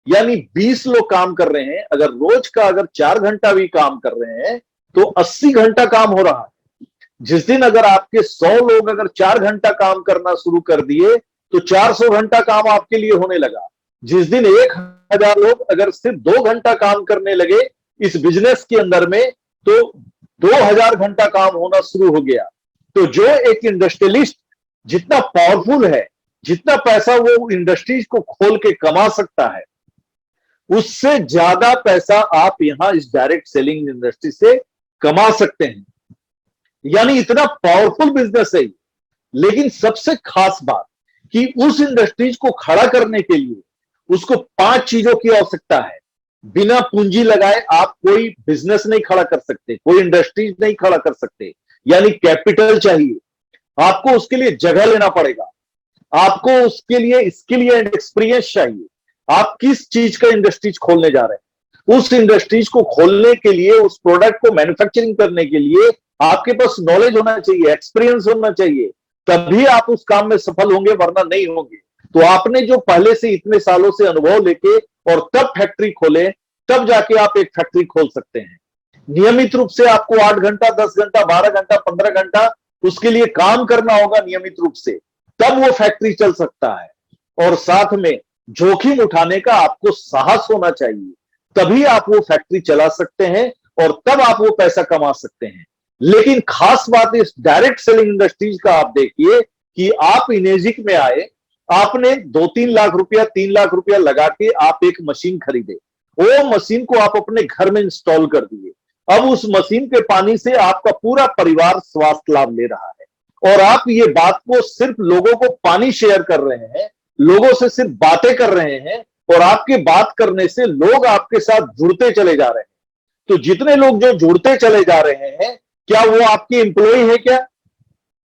यानी 20 लोग काम कर रहे हैं, अगर रोज का अगर 4 घंटा भी काम कर रहे हैं तो 80 घंटा काम हो रहा है। जिस दिन अगर आपके 100 लोग अगर 4 घंटा काम करना शुरू कर दिए तो 400 घंटा काम आपके लिए होने लगा। जिस दिन 1000 लोग अगर सिर्फ 2 घंटा काम करने लगे इस बिजनेस के अंदर में, तो 2000 घंटा काम होना शुरू हो गया। तो जो एक इंडस्ट्रियलिस्ट जितना पावरफुल है, जितना पैसा वो इंडस्ट्रीज को खोल के कमा सकता है, उससे ज्यादा पैसा आप यहां इस डायरेक्ट सेलिंग इंडस्ट्री से कमा सकते हैं। यानी इतना पावरफुल बिजनेस है। लेकिन सबसे खास बात कि उस इंडस्ट्रीज को खड़ा करने के लिए उसको 5 चीजों की आवश्यकता है। बिना पूंजी लगाए आप कोई बिजनेस नहीं खड़ा कर सकते, कोई इंडस्ट्रीज नहीं खड़ा कर सकते। यानी कैपिटल चाहिए, आपको उसके लिए जगह लेना पड़ेगा, आपको उसके लिए स्किल एंड एक्सपीरियंस चाहिए। आप किस चीज का इंडस्ट्रीज खोलने जा रहे हैं, उस इंडस्ट्रीज को खोलने के लिए, उस प्रोडक्ट को मैन्युफैक्चरिंग करने के लिए आपके पास नॉलेज होना चाहिए, एक्सपीरियंस होना चाहिए, तभी आप उस काम में सफल होंगे, वरना नहीं होंगे। तो आपने जो पहले से इतने सालों से अनुभव लेके और तब फैक्ट्री खोले, तब जाके आप एक फैक्ट्री खोल सकते हैं। नियमित रूप से आपको 8 घंटा, 10 घंटा, 12 घंटा, 15 घंटा उसके लिए काम करना होगा नियमित रूप से, तब वो फैक्ट्री चल सकता है। और साथ में जोखिम उठाने का आपको साहस होना चाहिए, तभी आप वो फैक्ट्री चला सकते हैं और तब आप वो पैसा कमा सकते हैं। लेकिन खास बात इस डायरेक्ट सेलिंग इंडस्ट्रीज का आप देखिए कि आप इनेजिक में आए, आपने 2-3 लाख रुपया, 3 लाख रुपया लगा के आप एक मशीन खरीदे, वो मशीन को आप अपने घर में इंस्टॉल कर दिए। अब उस मशीन के पानी से आपका पूरा परिवार स्वास्थ्य लाभ ले रहा है और आप ये बात को सिर्फ लोगों को पानी शेयर कर रहे हैं, लोगों से सिर्फ बातें कर रहे हैं और आपके बात करने से लोग आपके साथ जुड़ते चले जा रहे हैं। तो जितने लोग जो जुड़ते चले जा रहे हैं, क्या वो आपके एम्प्लॉय है क्या?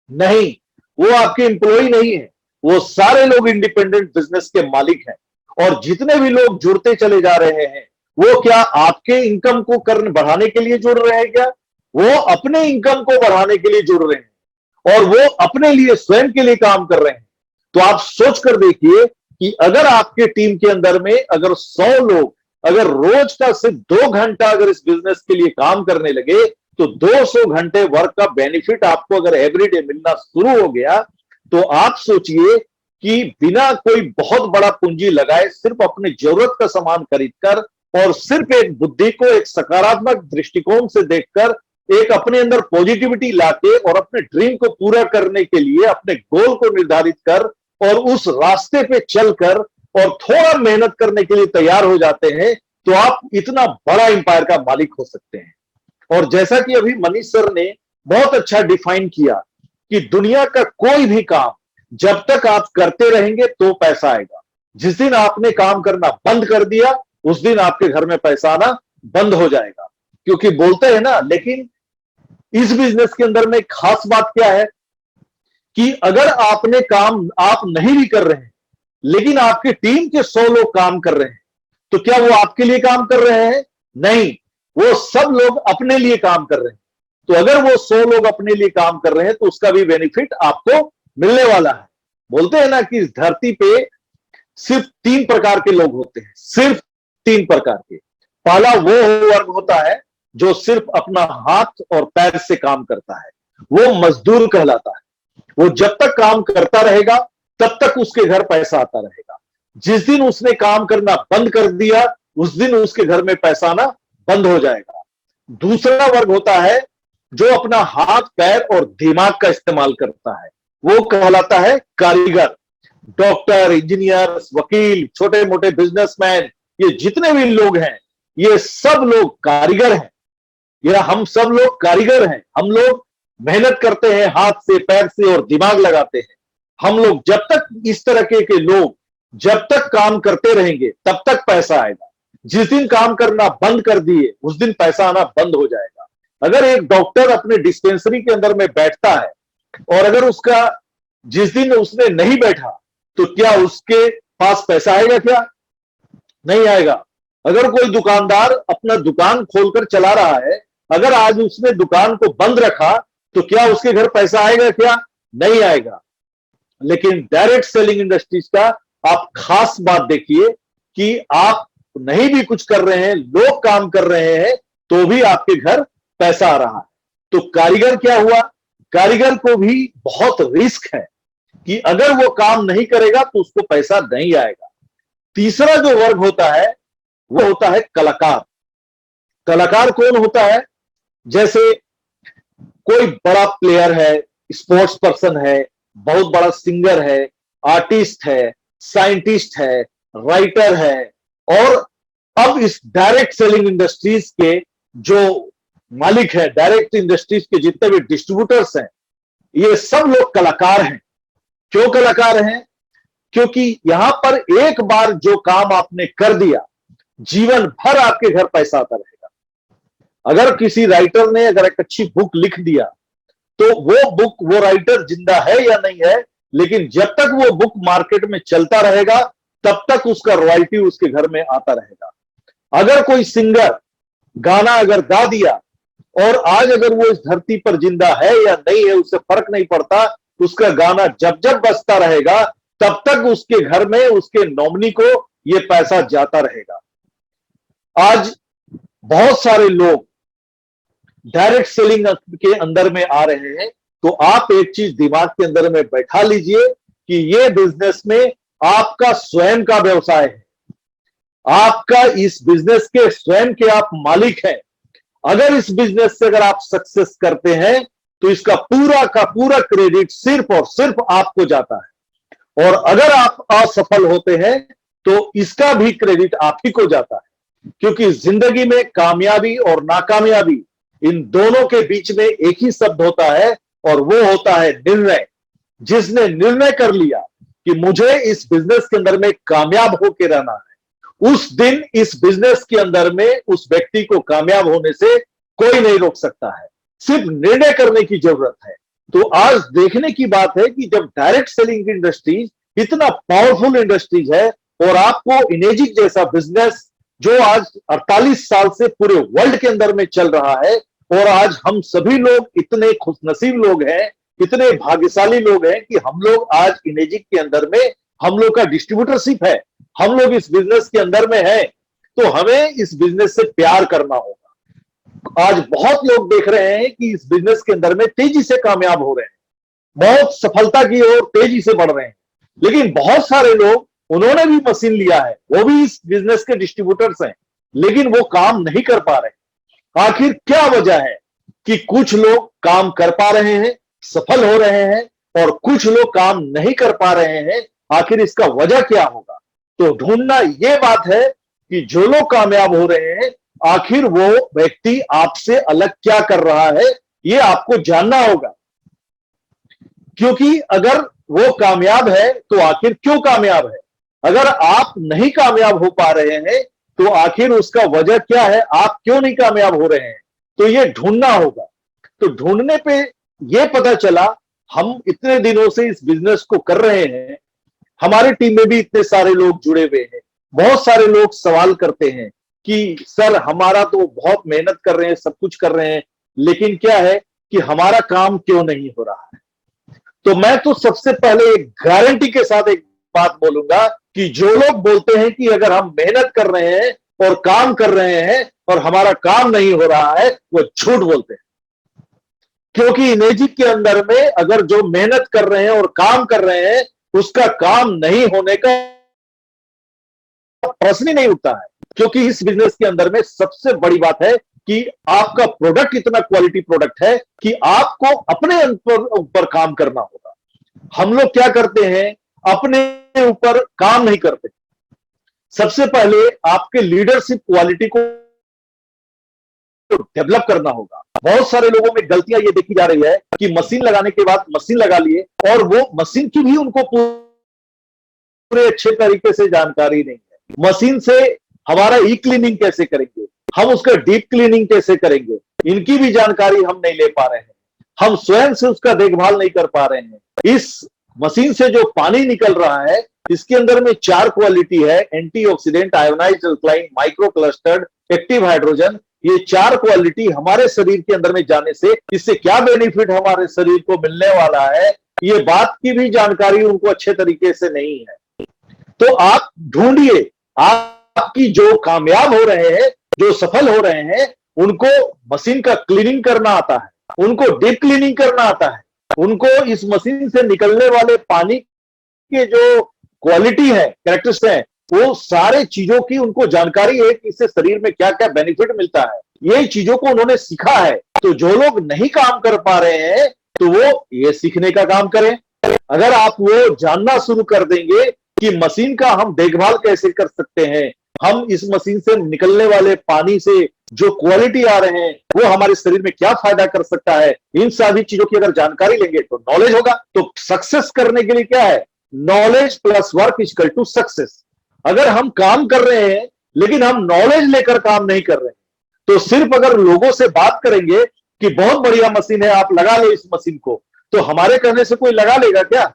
नहीं, वो आपके एम्प्लॉय नहीं है, वो सारे लोग इंडिपेंडेंट बिजनेस के मालिक हैं। और जितने भी लोग जुड़ते चले जा रहे हैं, वो क्या आपके इनकम को बढ़ाने के लिए जुड़ रहे हैं क्या? वो अपने इनकम को बढ़ाने के लिए जुड़ रहे हैं और वो अपने लिए, स्वयं के लिए काम कर रहे हैं। तो आप सोच कर देखिए कि अगर आपके टीम के अंदर में अगर 100 लोग अगर रोज का सिर्फ 2 घंटा अगर इस बिजनेस के लिए काम करने लगे, तो 200 घंटे वर्क का बेनिफिट आपको अगर एवरीडे मिलना शुरू हो गया, तो आप सोचिए कि बिना कोई बहुत बड़ा पूंजी लगाए, सिर्फ अपनी जरूरत का सामान खरीदकर और सिर्फ एक बुद्धि को एक सकारात्मक दृष्टिकोण से देखकर, एक अपने अंदर पॉजिटिविटी लाके और अपने ड्रीम को पूरा करने के लिए अपने गोल को निर्धारित कर और उस रास्ते पे चलकर और थोड़ा मेहनत करने के लिए तैयार हो जाते हैं, तो आप इतना बड़ा एम्पायर का मालिक हो सकते हैं। और जैसा कि अभी मनीष सर ने बहुत अच्छा डिफाइन किया कि दुनिया का कोई भी काम जब तक आप करते रहेंगे तो पैसा आएगा। जिस दिन आपने काम करना बंद कर दिया, उस दिन आपके घर में पैसा आना बंद हो जाएगा। क्योंकि बोलते हैं ना, लेकिन इस बिजनेस के अंदर में खास बात क्या है कि अगर आपने काम आप नहीं भी कर रहे हैं, लेकिन आपकी टीम के 100 लोग काम कर रहे हैं, तो क्या वो आपके लिए काम कर रहे हैं? नहीं, वो सब लोग अपने लिए काम कर रहे हैं। तो अगर वो 100 लोग अपने लिए काम कर रहे हैं, तो उसका भी बेनिफिट आपको मिलने वाला है। बोलते हैं ना कि इस धरती पे सिर्फ 3 प्रकार के लोग होते हैं, सिर्फ 3 प्रकार के। पहला वो वर्ग होता है जो सिर्फ अपना हाथ और पैर से काम करता है, वो मजदूर कहलाता है। वो जब तक काम करता रहेगा तब तक उसके घर पैसा आता रहेगा। जिस दिन उसने काम करना बंद कर दिया, उस दिन उसके घर में पैसा आना बंद हो जाएगा। दूसरा वर्ग होता है जो अपना हाथ, पैर और दिमाग का इस्तेमाल करता है, वो कहलाता है कारीगर। डॉक्टर, इंजीनियर, वकील, छोटे मोटे बिजनेसमैन, ये जितने भी लोग हैं, ये सब लोग कारीगर हैं। ये हम सब लोग कारीगर हैं। हम लोग मेहनत करते हैं हाथ से, पैर से और दिमाग लगाते हैं। हम लोग जब तक इस तरह के लोग जब तक काम करते रहेंगे तब तक पैसा आएगा। जिस दिन काम करना बंद कर दिए, उस दिन पैसा आना बंद हो जाएगा। अगर एक डॉक्टर अपने डिस्पेंसरी के अंदर में बैठता है और अगर उसका जिस दिन उसने नहीं बैठा, तो क्या उसके पास पैसा आएगा? क्या नहीं आएगा। अगर कोई दुकानदार अपना दुकान खोलकर चला रहा है, अगर आज उसने दुकान को बंद रखा, तो क्या उसके घर पैसा आएगा? क्या नहीं आएगा। लेकिन डायरेक्ट सेलिंग इंडस्ट्रीज का आप खास बात देखिए कि आप नहीं भी कुछ कर रहे हैं, लोग काम कर रहे हैं, तो भी आपके घर पैसा आ रहा है। तो कारीगर क्या हुआ? कारीगर को भी बहुत रिस्क है कि अगर वो काम नहीं करेगा तो उसको पैसा नहीं आएगा। तीसरा जो वर्ग होता है वो होता है कलाकार। कलाकार कौन होता है? जैसे कोई बड़ा प्लेयर है, स्पोर्ट्स पर्सन है, बहुत बड़ा सिंगर है, आर्टिस्ट है, साइंटिस्ट है, राइटर है, और अब इस डायरेक्ट सेलिंग इंडस्ट्रीज के जो मालिक है, डायरेक्ट इंडस्ट्रीज के जितने भी डिस्ट्रीब्यूटर्स हैं, ये सब लोग कलाकार हैं। क्यों कलाकार हैं? क्योंकि यहां पर एक बार जो काम आपने कर दिया, जीवन भर आपके घर पैसा आता रहेगा। अगर किसी राइटर ने अगर एक अच्छी बुक लिख दिया तो वो राइटर जिंदा है या नहीं है, लेकिन जब तक वो बुक मार्केट में चलता रहेगा तब तक उसका रॉयल्टी उसके घर में आता रहेगा। अगर कोई सिंगर गाना अगर गा दिया और आज अगर वो इस धरती पर जिंदा है या नहीं है उससे फर्क नहीं पड़ता, उसका गाना जब जब बजता रहेगा तब तक उसके घर में उसके नॉमिनी को ये पैसा जाता रहेगा। आज बहुत सारे लोग डायरेक्ट सेलिंग के अंदर में आ रहे हैं, तो आप एक चीज दिमाग के अंदर में बैठा लीजिए कि ये बिजनेस में आपका स्वयं का व्यवसाय है, आपका इस बिजनेस के स्वयं के आप मालिक हैं। अगर इस बिजनेस से अगर आप सक्सेस करते हैं तो इसका पूरा का पूरा क्रेडिट सिर्फ और सिर्फ आपको जाता है, और अगर आप असफल होते हैं तो इसका भी क्रेडिट आप ही को जाता है। क्योंकि जिंदगी में कामयाबी और नाकामयाबी, इन दोनों के बीच में एक ही शब्द होता है और वो होता है निर्णय। जिसने निर्णय कर लिया कि मुझे इस बिजनेस के अंदर में कामयाब होकर रहना है, उस दिन इस बिजनेस के अंदर में उस व्यक्ति को कामयाब होने से कोई नहीं रोक सकता है। सिर्फ निर्णय करने की जरूरत है। तो आज देखने की बात है कि जब डायरेक्ट सेलिंग इंडस्ट्रीज इतना पावरफुल इंडस्ट्रीज है और आपको इनेजिक जैसा बिजनेस जो आज 48 साल से पूरे वर्ल्ड के अंदर में चल रहा है, और आज हम सभी लोग इतने खुशनसीब लोग हैं, इतने भाग्यशाली लोग हैं कि हम लोग आज इनेजिक के अंदर में हम लोग का डिस्ट्रीब्यूटरशिप है, हम लोग इस बिजनेस के अंदर में हैं, तो हमें इस बिजनेस से प्यार करना होगा। आज बहुत लोग देख रहे हैं कि इस बिजनेस के अंदर में तेजी से कामयाब हो रहे हैं, बहुत सफलता की ओर तेजी से बढ़ रहे हैं, लेकिन बहुत सारे लोग उन्होंने भी मशीन लिया है, वो भी इस बिजनेस के डिस्ट्रीब्यूटर्स हैं, लेकिन वो काम नहीं कर पा रहे। आखिर क्या वजह है कि कुछ लोग काम कर पा रहे हैं, सफल हो रहे हैं, और कुछ लोग काम नहीं कर पा रहे हैं? आखिर इसका वजह क्या होगा? तो ढूंढना यह बात है कि जो लोग कामयाब हो रहे हैं, आखिर वो व्यक्ति आपसे अलग क्या कर रहा है, ये आपको जानना होगा। क्योंकि अगर वो कामयाब है तो आखिर क्यों कामयाब है? अगर आप नहीं कामयाब हो पा रहे हैं तो आखिर उसका वजह क्या है, आप क्यों नहीं कामयाब हो रहे हैं? तो ये ढूंढना होगा। तो ढूंढने पे ये पता चला, हम इतने दिनों से इस बिजनेस को कर रहे हैं, हमारी टीम में भी इतने सारे लोग जुड़े हुए हैं। बहुत सारे लोग सवाल करते हैं कि सर हमारा तो बहुत मेहनत कर रहे हैं, सब कुछ कर रहे हैं, लेकिन क्या है कि हमारा काम क्यों नहीं हो रहा है? तो मैं तो सबसे पहले एक गारंटी के साथ एक बात बोलूंगा कि जो लोग बोलते हैं कि अगर हम मेहनत कर रहे हैं और काम कर रहे हैं और हमारा काम नहीं हो रहा है, वो झूठ बोलते हैं। क्योंकि इनेजिक के अंदर में अगर जो मेहनत कर रहे हैं और काम कर रहे हैं, उसका काम नहीं होने का प्रश्न ही नहीं उठता है। क्योंकि इस बिजनेस के अंदर में सबसे बड़ी बात है कि आपका प्रोडक्ट इतना क्वालिटी प्रोडक्ट है कि आपको अपने ऊपर काम करना होगा। हम लोग क्या करते हैं, अपने ऊपर काम नहीं करते। सबसे पहले आपके लीडरशिप क्वालिटी को डेवलप करना होगा। बहुत सारे लोगों में गलतियां ये देखी जा रही है कि मशीन लगाने के बाद मशीन लगा लिए और वो मशीन की भी उनको पूरे अच्छे तरीके से जानकारी नहीं है। मशीन से हमारा ई क्लीनिंग कैसे करेंगे, हम उसका डीप क्लीनिंग कैसे करेंगे, इनकी भी जानकारी हम नहीं ले पा रहे हैं। हम स्वयं से उसका देखभाल नहीं कर पा रहे हैं। इस मशीन से जो पानी निकल रहा है, इसके अंदर में 4 क्वालिटी है: antioxidant, ionised alkaline, micro clustered, active hydrogen. ये 4 क्वालिटी हमारे शरीर के अंदर में जाने से इससे क्या बेनिफिट हमारे शरीर को मिलने वाला है, ये बात की भी जानकारी उनको अच्छे तरीके से नहीं है। तो आप ढूंढिए, आपकी जो कामयाब हो रहे हैं, जो सफल हो रहे हैं, उनको मशीन का क्लीनिंग करना आता है, उनको डीप क्लीनिंग करना आता है, उनको इस मशीन से निकलने वाले पानी के जो क्वालिटी है, कैरेक्टर्स है, वो सारे चीजों की उनको जानकारी है कि इससे शरीर में क्या क्या बेनिफिट मिलता है। ये चीजों को उन्होंने सीखा है। तो जो लोग नहीं काम कर पा रहे हैं तो वो ये सीखने का काम करें। अगर आप वो जानना शुरू कर देंगे कि मशीन का हम देखभाल कैसे कर सकते हैं, हम इस मशीन से निकलने वाले पानी से जो क्वालिटी आ रहे हैं वो हमारे शरीर में क्या फायदा कर सकता है, इन सभी चीजों की अगर जानकारी लेंगे तो नॉलेज होगा। तो सक्सेस करने के लिए क्या है, knowledge plus work equal to success. अगर हम काम कर रहे हैं लेकिन हम नॉलेज लेकर काम नहीं कर रहे हैं, तो सिर्फ अगर लोगों से बात करेंगे कि बहुत बढ़िया मशीन है, आप लगा लो इस मशीन को, तो हमारे कहने से कोई लगा लेगा क्या?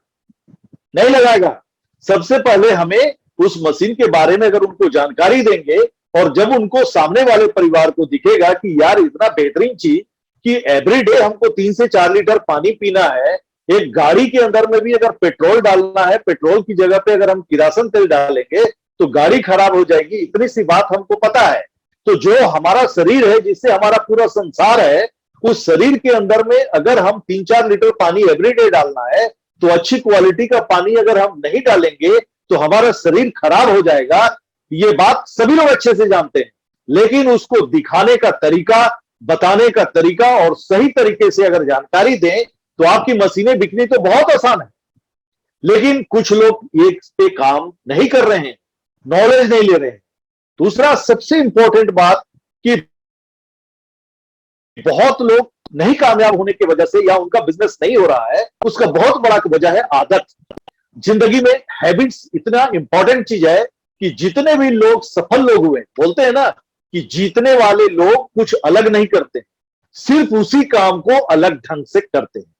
नहीं लगाएगा। सबसे पहले हमें उस मशीन के बारे में अगर उनको जानकारी देंगे, और जब उनको सामने वाले परिवार को दिखेगा कि यार इतना बेहतरीन चीज कि एवरीडे हमको 3 से 4 लीटर पानी पीना है, एक गाड़ी के अंदर में भी अगर पेट्रोल डालना है, पेट्रोल की जगह पे अगर हम किरासन तेल डालेंगे तो गाड़ी खराब हो जाएगी, इतनी सी बात हमको पता है। तो जो हमारा शरीर है, जिससे हमारा पूरा संसार है, उस शरीर के अंदर में अगर हम 3-4 लीटर पानी एवरीडे डालना है, तो अच्छी क्वालिटी का पानी अगर हम नहीं डालेंगे तो हमारा शरीर खराब हो जाएगा। ये बात सभी लोग अच्छे से जानते हैं, लेकिन उसको दिखाने का तरीका, बताने का तरीका और सही तरीके से अगर जानकारी दें तो आपकी मशीनें बिकनी तो बहुत आसान है। लेकिन कुछ लोग एक पे काम नहीं कर रहे हैं, नॉलेज नहीं ले रहे हैं। दूसरा सबसे इंपॉर्टेंट बात कि बहुत लोग नहीं कामयाब होने की वजह से या उनका बिजनेस नहीं हो रहा है, उसका बहुत बड़ा वजह है आदत। जिंदगी में हैबिट्स इतना इंपॉर्टेंट चीज है कि जितने भी लोग सफल लोग हुए, बोलते हैं ना कि जीतने वाले लोग कुछ अलग नहीं करते, सिर्फ उसी काम को अलग ढंग से करते हैं।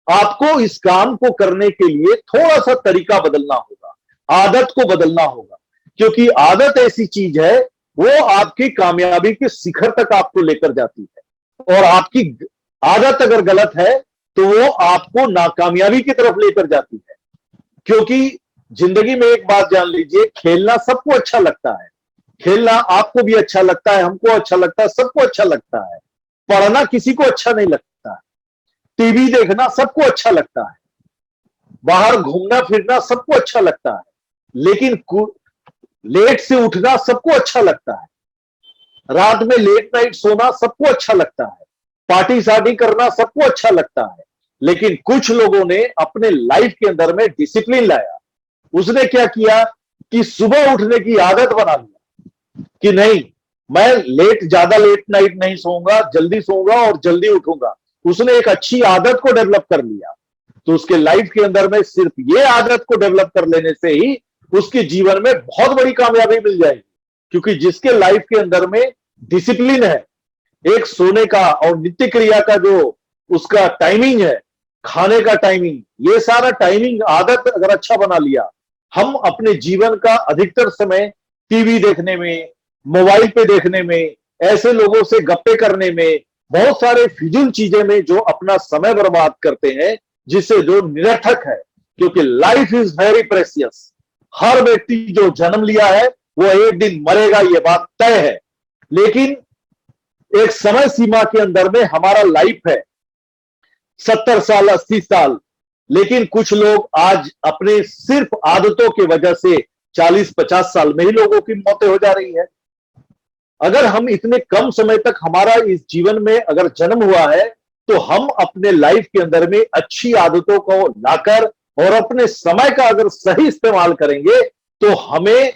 आपको इस काम को करने के लिए थोड़ा सा तरीका बदलना होगा, आदत को बदलना होगा, क्योंकि आदत ऐसी चीज है वो आपकी कामयाबी के शिखर तक आपको लेकर जाती है, और आपकी आदत अगर गलत है तो वो आपको नाकामयाबी की तरफ लेकर जाती है। क्योंकि जिंदगी में एक बात जान लीजिए, खेलना सबको अच्छा लगता है, खेलना आपको भी अच्छा लगता है, हमको अच्छा लगता है, सबको अच्छा लगता है। पढ़ना किसी को अच्छा नहीं लगता है, टीवी देखना सबको अच्छा लगता है, बाहर घूमना फिरना सबको अच्छा लगता है, लेकिन लेट से उठना सबको अच्छा लगता है, रात में लेट नाइट सोना सबको अच्छा लगता है, पार्टी शार्टी करना सबको अच्छा लगता है। लेकिन कुछ लोगों ने अपने लाइफ के अंदर में डिसिप्लिन लाया। उसने क्या किया कि सुबह उठने की आदत बना लिया कि नहीं, मैं ज्यादा लेट नाइट नहीं सोऊंगा, जल्दी सोऊंगा और जल्दी उठूंगा। उसने एक अच्छी आदत को डेवलप कर लिया। तो उसके लाइफ के अंदर में सिर्फ ये आदत को डेवलप कर लेने से ही उसके जीवन में बहुत बड़ी कामयाबी मिल जाएगी। क्योंकि जिसके लाइफ के अंदर में डिसिप्लिन है, एक सोने का और नित्य क्रिया का जो उसका टाइमिंग है, खाने का टाइमिंग, ये सारा टाइमिंग आदत अगर अच्छा बना लिया, हम अपने जीवन का अधिकतर समय टीवी देखने में, मोबाइल पे देखने में, ऐसे लोगों से गप्पे करने में, बहुत सारे फिजूल चीजें में जो अपना समय बर्बाद करते हैं, जिससे जो निरर्थक है। क्योंकि लाइफ इज वेरी प्रेशियस। हर व्यक्ति जो जन्म लिया है वो एक दिन मरेगा, ये बात तय है। लेकिन एक समय सीमा के अंदर में हमारा लाइफ है 70 साल, 80 साल, लेकिन कुछ लोग आज अपने सिर्फ आदतों की वजह से 40-50 साल में ही लोगों की मौतें हो जा रही है। अगर हम इतने कम समय तक हमारा इस जीवन में अगर जन्म हुआ है, तो हम अपने लाइफ के अंदर में अच्छी आदतों को लाकर और अपने समय का अगर सही इस्तेमाल करेंगे, तो हमें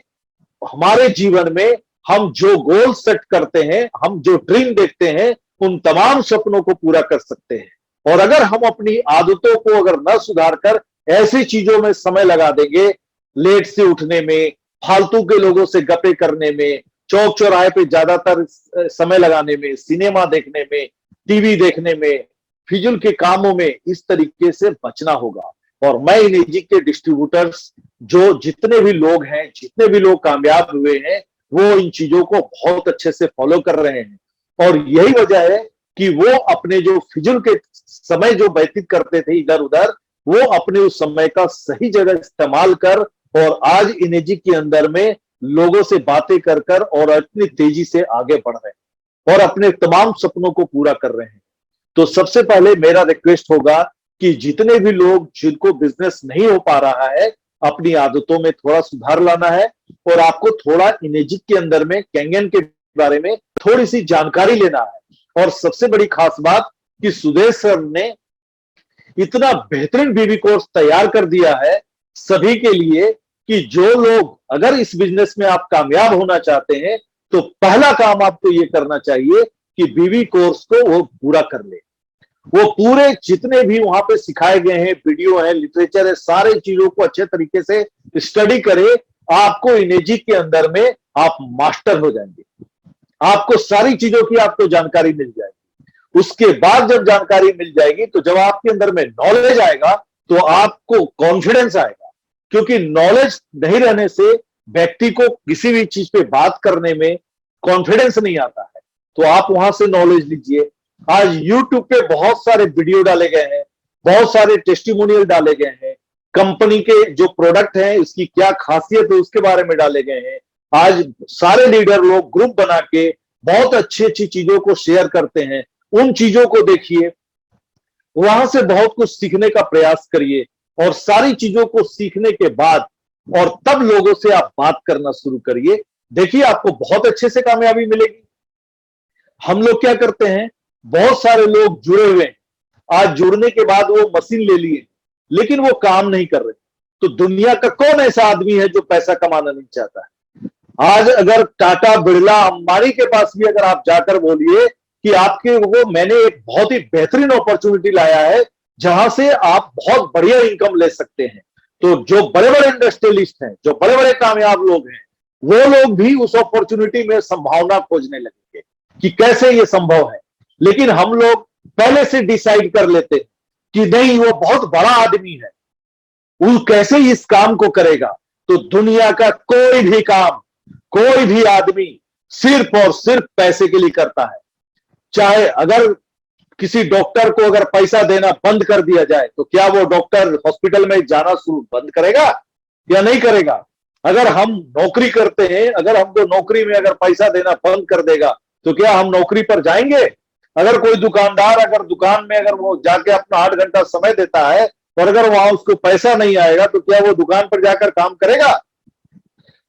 हमारे जीवन में हम जो गोल सेट करते हैं, हम जो ड्रीम देखते हैं, उन तमाम सपनों को पूरा कर सकते हैं। और अगर हम अपनी आदतों को अगर न सुधार कर ऐसी चीजों में समय लगा देंगे, लेट से उठने में, फालतू के लोगों से गप्पे करने में, चौक चौराहे पे ज्यादातर समय लगाने में, सिनेमा देखने में, टीवी देखने में, फिजूल के कामों में, इस तरीके से बचना होगा। और मैं इनेजी के डिस्ट्रीब्यूटर्स जो जितने भी लोग हैं, जितने भी लोग कामयाब हुए हैं, वो इन चीजों को बहुत अच्छे से फॉलो कर रहे हैं। और यही वजह है कि वो अपने जो फिजूल के समय जो व्यतीत करते थे इधर उधर, वो अपने उस समय का सही जगह इस्तेमाल कर और आज इनेजी के अंदर में लोगों से बातें कर कर और इतनी तेजी से आगे बढ़ रहे हैं और अपने तमाम सपनों को पूरा कर रहे हैं। तो सबसे पहले मेरा रिक्वेस्ट होगा कि जितने भी लोग जिनको बिजनेस नहीं हो पा रहा है, अपनी आदतों में थोड़ा सुधार लाना है और आपको थोड़ा इनेजिक के अंदर में कैंगन के बारे में थोड़ी सी जानकारी लेना है। और सबसे बड़ी खास बात कि सुदेश सर ने इतना बेहतरीन बीबी कोर्स तैयार कर दिया है सभी के लिए कि जो लोग अगर इस बिजनेस में आप कामयाब होना चाहते हैं तो पहला काम आपको ये करना चाहिए कि बीबी कोर्स को वो पूरा कर ले। वो पूरे जितने भी वहां पे सिखाए गए हैं, वीडियो है, लिटरेचर है, सारे चीजों को अच्छे तरीके से स्टडी करे। आपको इनेजी के अंदर में आप मास्टर हो जाएंगे, आपको सारी चीजों की आपको जानकारी मिल जाएगी। उसके बाद जब जानकारी मिल जाएगी तो जब आपके अंदर में नॉलेज आएगा तो आपको कॉन्फिडेंस आएगा, क्योंकि नॉलेज नहीं रहने से व्यक्ति को किसी भी चीज पे बात करने में कॉन्फिडेंस नहीं आता है। तो आप वहां से नॉलेज लीजिए। आज YouTube पे बहुत सारे वीडियो डाले गए हैं, बहुत सारे टेस्टिमोनियल डाले गए हैं, कंपनी के जो प्रोडक्ट हैं इसकी क्या खासियत है उसके बारे में डाले गए हैं। आज सारे लीडर लोग ग्रुप बना के बहुत अच्छी अच्छी चीजों को शेयर करते हैं, उन चीजों को देखिए, वहां से बहुत कुछ सीखने का प्रयास करिए और सारी चीजों को सीखने के बाद और तब लोगों से आप बात करना शुरू करिए। देखिए आपको बहुत अच्छे से कामयाबी मिलेगी। हम लोग क्या करते हैं, बहुत सारे लोग जुड़े हुए हैं, आज जुड़ने के बाद वो मशीन ले लिए लेकिन वो काम नहीं कर रहे। तो दुनिया का कौन ऐसा आदमी है जो पैसा कमाना नहीं चाहता है? आज अगर टाटा, बिरला, अंबानी के पास भी अगर आप जाकर बोलिए कि आपके वो मैंने एक बहुत ही बेहतरीन अपॉर्चुनिटी लाया है जहां से आप बहुत बढ़िया इनकम ले सकते हैं, तो जो बड़े बड़े इंडस्ट्रियलिस्ट हैं, जो बड़े बड़े कामयाब लोग हैं, वो लोग भी उस अपॉर्चुनिटी में संभावना खोजने लगेंगे कि कैसे ये संभव है। लेकिन हम लोग पहले से डिसाइड कर लेते हैं कि नहीं, वो बहुत बड़ा आदमी है, वो कैसे इस काम को करेगा। तो दुनिया का कोई भी काम, कोई भी आदमी सिर्फ और सिर्फ पैसे के लिए करता है। चाहे अगर किसी डॉक्टर को अगर पैसा देना बंद कर दिया जाए तो क्या वो डॉक्टर हॉस्पिटल में जाना शुरू बंद करेगा या नहीं करेगा? अगर हम नौकरी करते हैं, अगर हमको नौकरी में अगर पैसा देना बंद कर देगा तो क्या हम नौकरी पर जाएंगे? अगर कोई दुकानदार अगर दुकान में अगर वो जाके अपना 8 घंटा समय देता है और अगर वहां उसको पैसा नहीं आएगा तो क्या वो दुकान पर जाकर काम करेगा?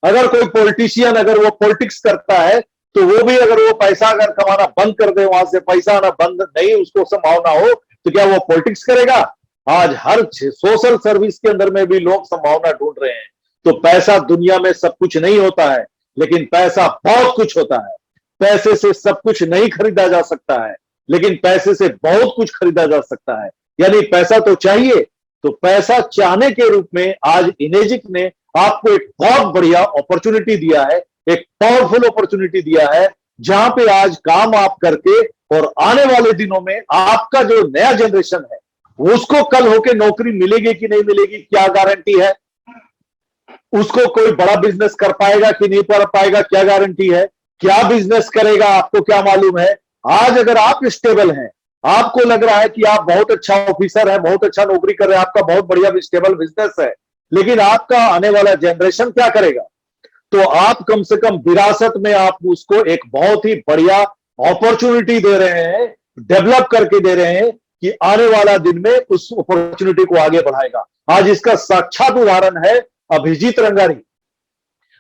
अगर कोई पॉलिटिशियन अगर वो पॉलिटिक्स करता है तो वो भी अगर वो पैसा अगर कमाना बंद कर दे, वहां से पैसा आना बंद नहीं उसको संभावना हो तो क्या वो पॉलिटिक्स करेगा? आज हर सोशल सर्विस के अंदर में भी लोग संभावना ढूंढ रहे हैं। तो पैसा दुनिया में सब कुछ नहीं होता है, लेकिन पैसा बहुत कुछ होता है। पैसे से सब कुछ नहीं खरीदा जा सकता है, लेकिन पैसे से बहुत कुछ खरीदा जा सकता है। यानी पैसा तो चाहिए, तो पैसा चाहने के रूप में आज इनेजिक ने आपको एक बहुत बढ़िया अपॉर्चुनिटी दिया है, एक पावरफुल अपॉर्चुनिटी दिया है, जहां पे आज काम आप करके और आने वाले दिनों में आपका जो नया जनरेशन है उसको कल होके नौकरी मिलेगी कि नहीं मिलेगी क्या गारंटी है? उसको कोई बड़ा बिजनेस कर पाएगा कि नहीं कर पाएगा क्या गारंटी है? क्या बिजनेस करेगा आपको क्या मालूम है? आज अगर आप स्टेबल हैं, आपको लग रहा है कि आप बहुत अच्छा ऑफिसर है, बहुत अच्छा नौकरी कर रहे हैं, आपका बहुत बढ़िया स्टेबल बिजनेस है, लेकिन आपका आने वाला जनरेशन क्या करेगा? तो आप कम से कम विरासत में आप उसको एक बहुत ही बढ़िया अपॉर्चुनिटी दे रहे हैं, डेवलप करके दे रहे हैं कि आने वाला दिन में उस अपॉर्चुनिटी को आगे बढ़ाएगा। आज इसका साक्षात उदाहरण है अभिजीत रंगारी।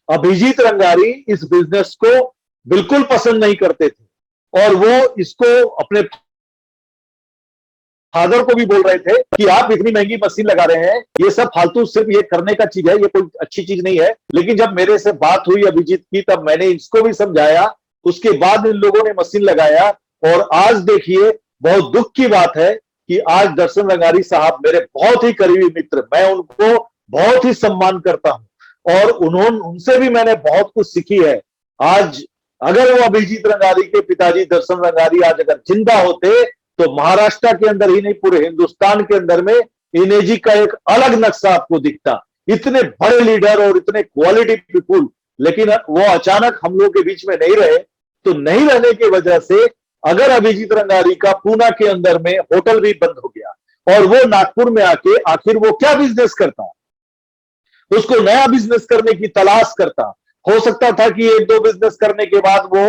अभिजीत रंगारी इस बिजनेस को बिल्कुल पसंद नहीं करते थे और वो इसको अपने फादर को भी बोल रहे थे कि आप इतनी महंगी मशीन लगा रहे हैं, ये सब फालतू, सिर्फ ये करने का चीज है, ये कोई अच्छी चीज नहीं है। लेकिन जब मेरे से बात हुई अभिजीत की तब मैंने इसको भी समझाया, उसके बाद इन लोगों ने मशीन लगाया और आज देखिए बहुत दुख की बात है कि आज दर्शन रंगारी साहब मेरे बहुत ही करीबी मित्र, मैं उनको बहुत ही सम्मान करता हूं और उनसे भी मैंने बहुत कुछ सीखी है। आज अगर वो अभिजीत रंगारी के पिताजी दर्शन रंगारी आज अगर जिंदा होते तो महाराष्ट्र के अंदर ही नहीं पूरे हिंदुस्तान के अंदर में इनेजी का एक अलग नक्शा आपको दिखता। इतने बड़े लीडर और इतने क्वालिटी पीपुल, लेकिन वो अचानक हम लोग के बीच में नहीं रहे। तो नहीं रहने की वजह से अगर अभिजीत रंगारी का पूना के अंदर में होटल भी बंद हो गया और वो नागपुर में आके आखिर वो क्या बिजनेस करता, उसको नया बिजनेस करने की तलाश करता। हो सकता था कि 1-2 बिजनेस करने के बाद वो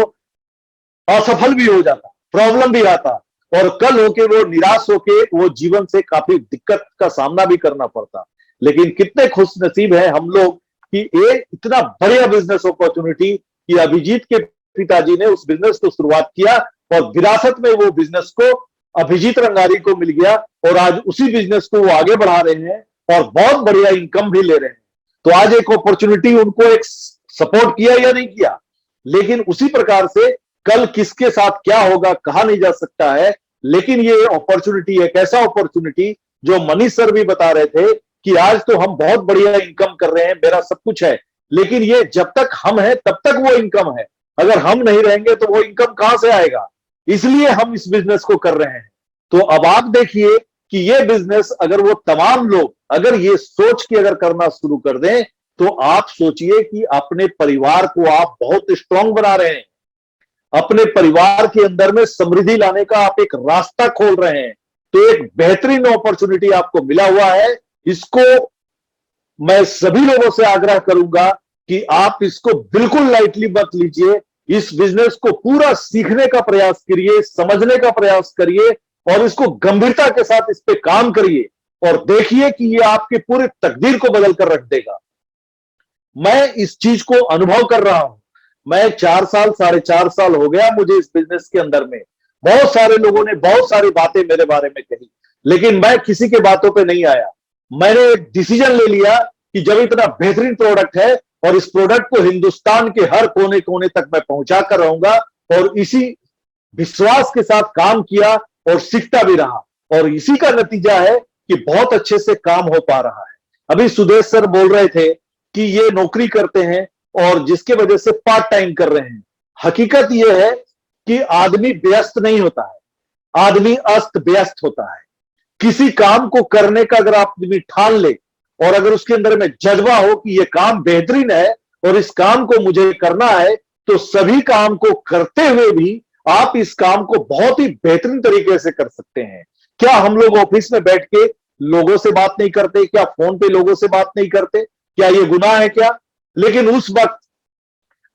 असफल भी हो जाता, प्रॉब्लम भी आता, और कल होके वो निराश होके वो जीवन से काफी दिक्कत का सामना भी करना पड़ता। लेकिन कितने खुश नसीब है हम लोग कि ये इतना बढ़िया बिजनेस अपॉर्चुनिटी कि अभिजीत के पिताजी ने उस बिजनेस को शुरुआत किया और विरासत में वो बिजनेस को अभिजीत रंगारी को मिल गया और आज उसी बिजनेस को वो आगे बढ़ा रहे हैं और बहुत बढ़िया इनकम भी ले रहे हैं। तो आज एक अपॉर्चुनिटी उनको एक सपोर्ट किया या नहीं किया, लेकिन उसी प्रकार से कल किसके साथ क्या होगा कहा नहीं जा सकता है। लेकिन ये अपॉर्चुनिटी एक ऐसा अपॉर्चुनिटी जो मनीष सर भी बता रहे थे कि आज तो हम बहुत बढ़िया इनकम कर रहे हैं, मेरा सब कुछ है, लेकिन ये जब तक हम हैं तब तक वो इनकम है, अगर हम नहीं रहेंगे तो वो इनकम कहां से आएगा। इसलिए हम इस बिजनेस को कर रहे हैं। तो अब आप देखिए कि ये बिजनेस अगर वो तमाम लोग अगर ये सोच के अगर करना शुरू कर दें तो आप सोचिए कि अपने परिवार को आप बहुत स्ट्रांग बना रहे हैं, अपने परिवार के अंदर में समृद्धि लाने का आप एक रास्ता खोल रहे हैं। तो एक बेहतरीन अपॉर्चुनिटी आपको मिला हुआ है। इसको मैं सभी लोगों से आग्रह करूंगा कि आप इसको बिल्कुल लाइटली मत लीजिए, इस बिजनेस को पूरा सीखने का प्रयास करिए, समझने का प्रयास करिए और इसको गंभीरता के साथ इस पे काम करिए और देखिए कि ये आपके पूरे तकदीर को बदल कर रख देगा। मैं इस चीज को अनुभव कर रहा हूं। मैं 4 साल 4.5 साल हो गया मुझे इस बिजनेस के अंदर में। बहुत सारे लोगों ने बहुत सारी बातें मेरे बारे में कही, लेकिन मैं किसी के बातों पे नहीं आया। मैंने एक डिसीजन ले लिया कि जब इतना बेहतरीन प्रोडक्ट है और इस प्रोडक्ट को हिंदुस्तान के हर कोने कोने तक मैं पहुंचा कर रहूंगा, और इसी विश्वास के साथ काम किया और सीखता भी रहा और इसी का नतीजा है कि बहुत अच्छे से काम हो पा रहा है। अभी सुदेश सर बोल रहे थे कि ये नौकरी करते हैं और जिसके वजह से पार्ट टाइम कर रहे हैं। हकीकत यह है कि आदमी व्यस्त नहीं होता है, आदमी अस्त व्यस्त होता है। किसी काम को करने का अगर आदमी ठान ले और अगर उसके अंदर में जज्बा हो कि ये काम बेहतरीन है और इस काम को मुझे करना है, तो सभी काम को करते हुए भी आप इस काम को बहुत ही बेहतरीन तरीके से कर सकते हैं। क्या हम लोग ऑफिस में बैठ के लोगों से बात नहीं करते? क्या फोन पे लोगों से बात नहीं करते? क्या ये गुनाह है क्या? लेकिन उस वक्त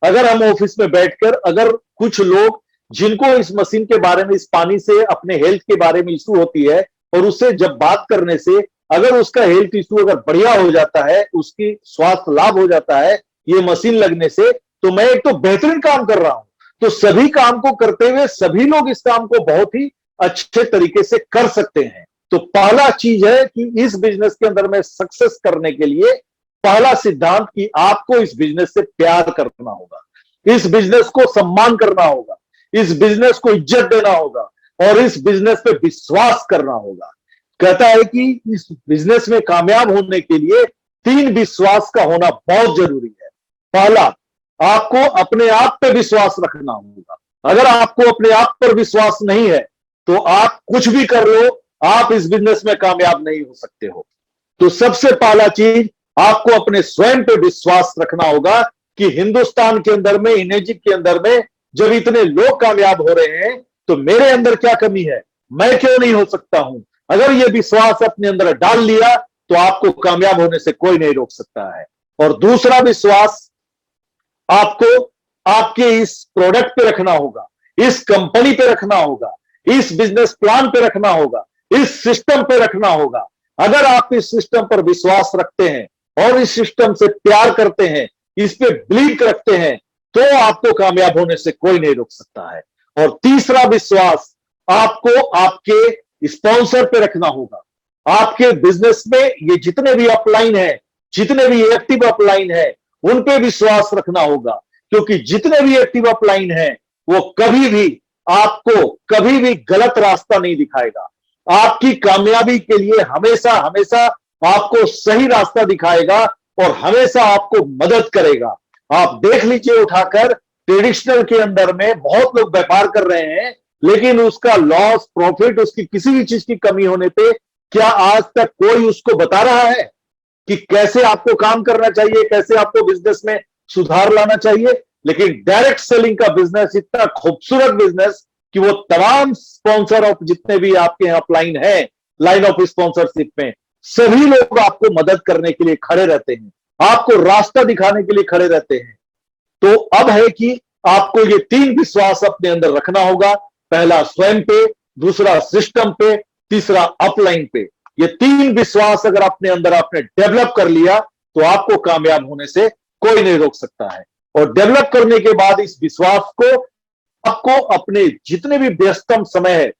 अगर हम ऑफिस में बैठकर अगर कुछ लोग जिनको इस मशीन के बारे में, इस पानी से अपने हेल्थ के बारे में इशू होती है और उससे जब बात करने से अगर उसका हेल्थ इशू अगर बढ़िया हो जाता है, उसकी स्वास्थ्य लाभ हो जाता है ये मशीन लगने से, तो मैं एक तो बेहतरीन काम कर रहा हूं। तो सभी काम को करते हुए सभी लोग इस काम को बहुत ही अच्छे तरीके से कर सकते हैं। तो पहला चीज है कि इस बिजनेस के अंदर में सक्सेस करने के लिए पहला सिद्धांत कि आपको इस बिजनेस से प्यार करना होगा, इस बिजनेस को सम्मान करना होगा, इस बिजनेस को इज्जत देना होगा और इस बिजनेस पे विश्वास करना होगा। कहता है कि इस बिजनेस में कामयाब होने के लिए 3 विश्वास का होना बहुत जरूरी है। पहला, आपको अपने आप पे विश्वास रखना होगा। अगर आपको अपने आप पर विश्वास नहीं है तो आप कुछ भी कर लो, आप इस बिजनेस में कामयाब नहीं हो सकते हो। तो सबसे पहला चीज आपको अपने स्वयं पे विश्वास रखना होगा कि हिंदुस्तान के अंदर में, इनेजिक के अंदर में जब इतने लोग कामयाब हो रहे हैं तो मेरे अंदर क्या कमी है, मैं क्यों नहीं हो सकता हूं। अगर ये विश्वास अपने अंदर डाल लिया तो आपको कामयाब होने से कोई नहीं रोक सकता है। और दूसरा विश्वास आपको आपके इस प्रोडक्ट पे रखना होगा, इस कंपनी पे रखना होगा, इस बिजनेस प्लान पे रखना होगा, इस सिस्टम पे रखना होगा। अगर आप इस सिस्टम पर विश्वास रखते हैं और इस सिस्टम से प्यार करते हैं, इस पे बिलीव रखते हैं, तो आपको कामयाब होने से कोई नहीं रोक सकता है। और तीसरा विश्वास आपको आपके स्पॉन्सर पे रखना होगा। आपके बिजनेस में ये जितने भी अपलाइन है, जितने भी एक्टिव अपलाइन है, उन पे विश्वास रखना होगा, क्योंकि जितने भी एक्टिव अपलाइन है वो कभी भी आपको कभी भी गलत रास्ता नहीं दिखाएगा। आपकी कामयाबी के लिए हमेशा हमेशा आपको सही रास्ता दिखाएगा और हमेशा आपको मदद करेगा। आप देख लीजिए उठाकर, ट्रेडिशनल के अंदर में बहुत लोग व्यापार कर रहे हैं, लेकिन उसका लॉस प्रॉफिट, उसकी किसी भी चीज की कमी होने पे क्या आज तक कोई उसको बता रहा है कि कैसे आपको काम करना चाहिए, कैसे आपको बिजनेस में सुधार लाना चाहिए। लेकिन डायरेक्ट सेलिंग का बिजनेस इतना खूबसूरत बिजनेस कि वो तमाम स्पॉन्सर ऑफ जितने भी आपके यहाँ अपलाइन है, लाइन ऑफ स्पॉन्सरशिप में, सभी लोग आपको मदद करने के लिए खड़े रहते हैं, आपको रास्ता दिखाने के लिए खड़े रहते हैं। तो अब है कि आपको ये 3 विश्वास अपने अंदर रखना होगा। पहला स्वयं पे, दूसरा सिस्टम पे, तीसरा अपलाइन पे। ये 3 विश्वास अगर अपने अंदर आपने डेवलप कर लिया तो आपको कामयाब होने से कोई नहीं रोक सकता है। और डेवलप करने के बाद इस विश्वास को आपको अपने जितने भी व्यस्तम समय है,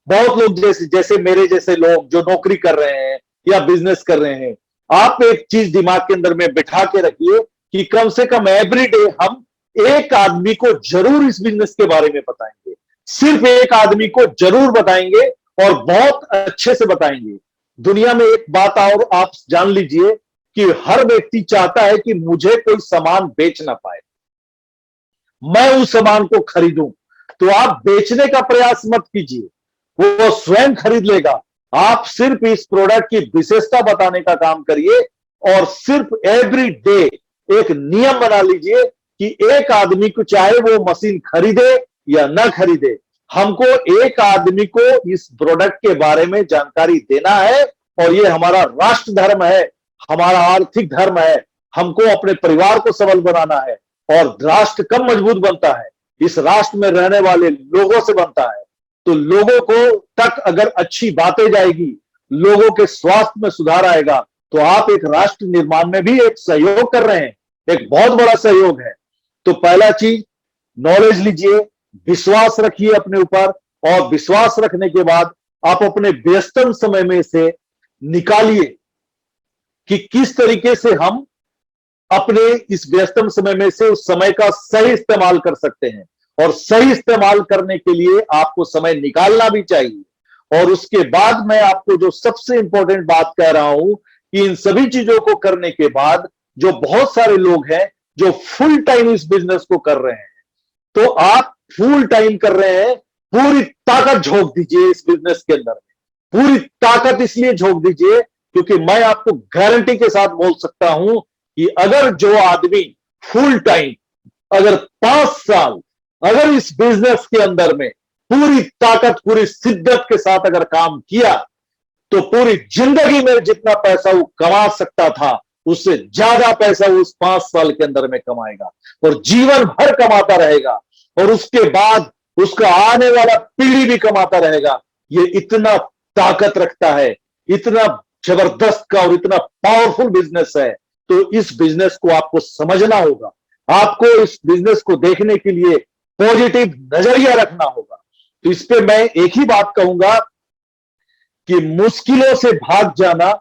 बहुत लोग जैसे जैसे मेरे जैसे लोग जो नौकरी कर रहे हैं या बिजनेस कर रहे हैं, आप एक चीज दिमाग के अंदर में बिठा के रखिए कि कम से कम एवरीडे हम एक आदमी को जरूर इस बिजनेस के बारे में बताएंगे, सिर्फ एक आदमी को जरूर बताएंगे और बहुत अच्छे से बताएंगे। दुनिया में एक बात और आप जान लीजिए कि हर व्यक्ति चाहता है कि मुझे कोई सामान बेच ना पाए, मैं उस सामान को खरीदूं। तो आप बेचने का प्रयास मत कीजिए, वो स्वयं खरीद लेगा। आप सिर्फ इस प्रोडक्ट की विशेषता बताने का काम करिए और सिर्फ एवरी डे एक नियम बना लीजिए कि एक आदमी को चाहे वो मशीन खरीदे या ना खरीदे, हमको एक आदमी को इस प्रोडक्ट के बारे में जानकारी देना है। और ये हमारा राष्ट्र धर्म है, हमारा आर्थिक धर्म है। हमको अपने परिवार को सबल बनाना है और राष्ट्र कब मजबूत बनता है, इस राष्ट्र में रहने वाले लोगों से बनता है। तो लोगों को तक अगर अच्छी बातें जाएगी, लोगों के स्वास्थ्य में सुधार आएगा, तो आप एक राष्ट्र निर्माण में भी एक सहयोग कर रहे हैं, एक बहुत बड़ा सहयोग है। तो पहला चीज नॉलेज लीजिए, विश्वास रखिए अपने ऊपर, और विश्वास रखने के बाद आप अपने व्यस्तम समय में से निकालिए कि किस तरीके से हम अपने इस व्यस्तम समय में से उस समय का सही इस्तेमाल कर सकते हैं। और सही इस्तेमाल करने के लिए आपको समय निकालना भी चाहिए। और उसके बाद मैं आपको जो सबसे इंपॉर्टेंट बात कह रहा हूं कि इन सभी चीजों को करने के बाद जो बहुत सारे लोग हैं जो फुल टाइम इस बिजनेस को कर रहे हैं, तो आप फुल टाइम कर रहे हैं, पूरी ताकत झोंक दीजिए इस बिजनेस के अंदर। पूरी ताकत इसलिए झोंक दीजिए क्योंकि मैं आपको गारंटी के साथ बोल सकता हूं कि अगर जो आदमी फुल टाइम अगर 5 साल अगर इस बिजनेस के अंदर में पूरी ताकत पूरी शिद्दत के साथ अगर काम किया, तो पूरी जिंदगी में जितना पैसा वो कमा सकता था उससे ज्यादा पैसा वो उस 5 साल के अंदर में कमाएगा और जीवन भर कमाता रहेगा। और उसके बाद उसका आने वाला पीढ़ी भी कमाता रहेगा। ये इतना ताकत रखता है, इतना जबरदस्त का और इतना पावरफुल बिजनेस है। तो इस बिजनेस को आपको समझना होगा, आपको इस बिजनेस को देखने के लिए पॉजिटिव नजरिया रखना होगा। तो इस पे मैं एक ही बात कहूंगा कि मुश्किलों से भाग जाना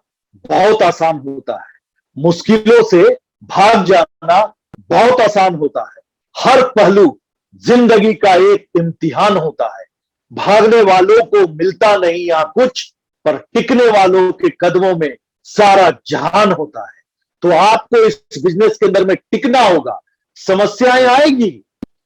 बहुत आसान होता है, मुश्किलों से भाग जाना बहुत आसान होता है। हर पहलू जिंदगी का एक इम्तिहान होता है। भागने वालों को मिलता नहीं यहां कुछ, पर टिकने वालों के कदमों में सारा जहान होता है। तो आपको इस बिजनेस के अंदर में टिकना होगा। समस्याएं आएगी,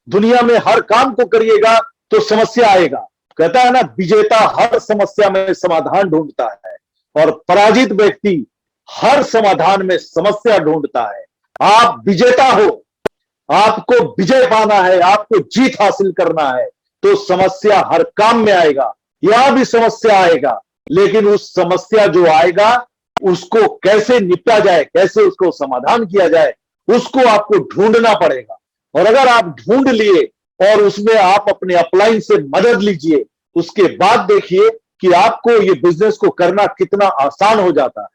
दुनिया में हर काम को करिएगा तो समस्या आएगा। कहता है ना, विजेता हर समस्या में समाधान ढूंढता है और पराजित व्यक्ति हर समाधान में समस्या ढूंढता है। आप विजेता हो, आपको विजय पाना है, आपको जीत हासिल करना है, तो समस्या हर काम में आएगा। यहां भी समस्या आएगा, लेकिन उस समस्या जो आएगा उसको कैसे निपटा जाए, कैसे उसको समाधान किया जाए, उसको आपको ढूंढना पड़ेगा। और अगर आप ढूंढ लिए और उसमें आप अपने अपलाइन से मदद लीजिए, उसके बाद देखिए कि आपको ये बिजनेस को करना कितना आसान हो जाता है।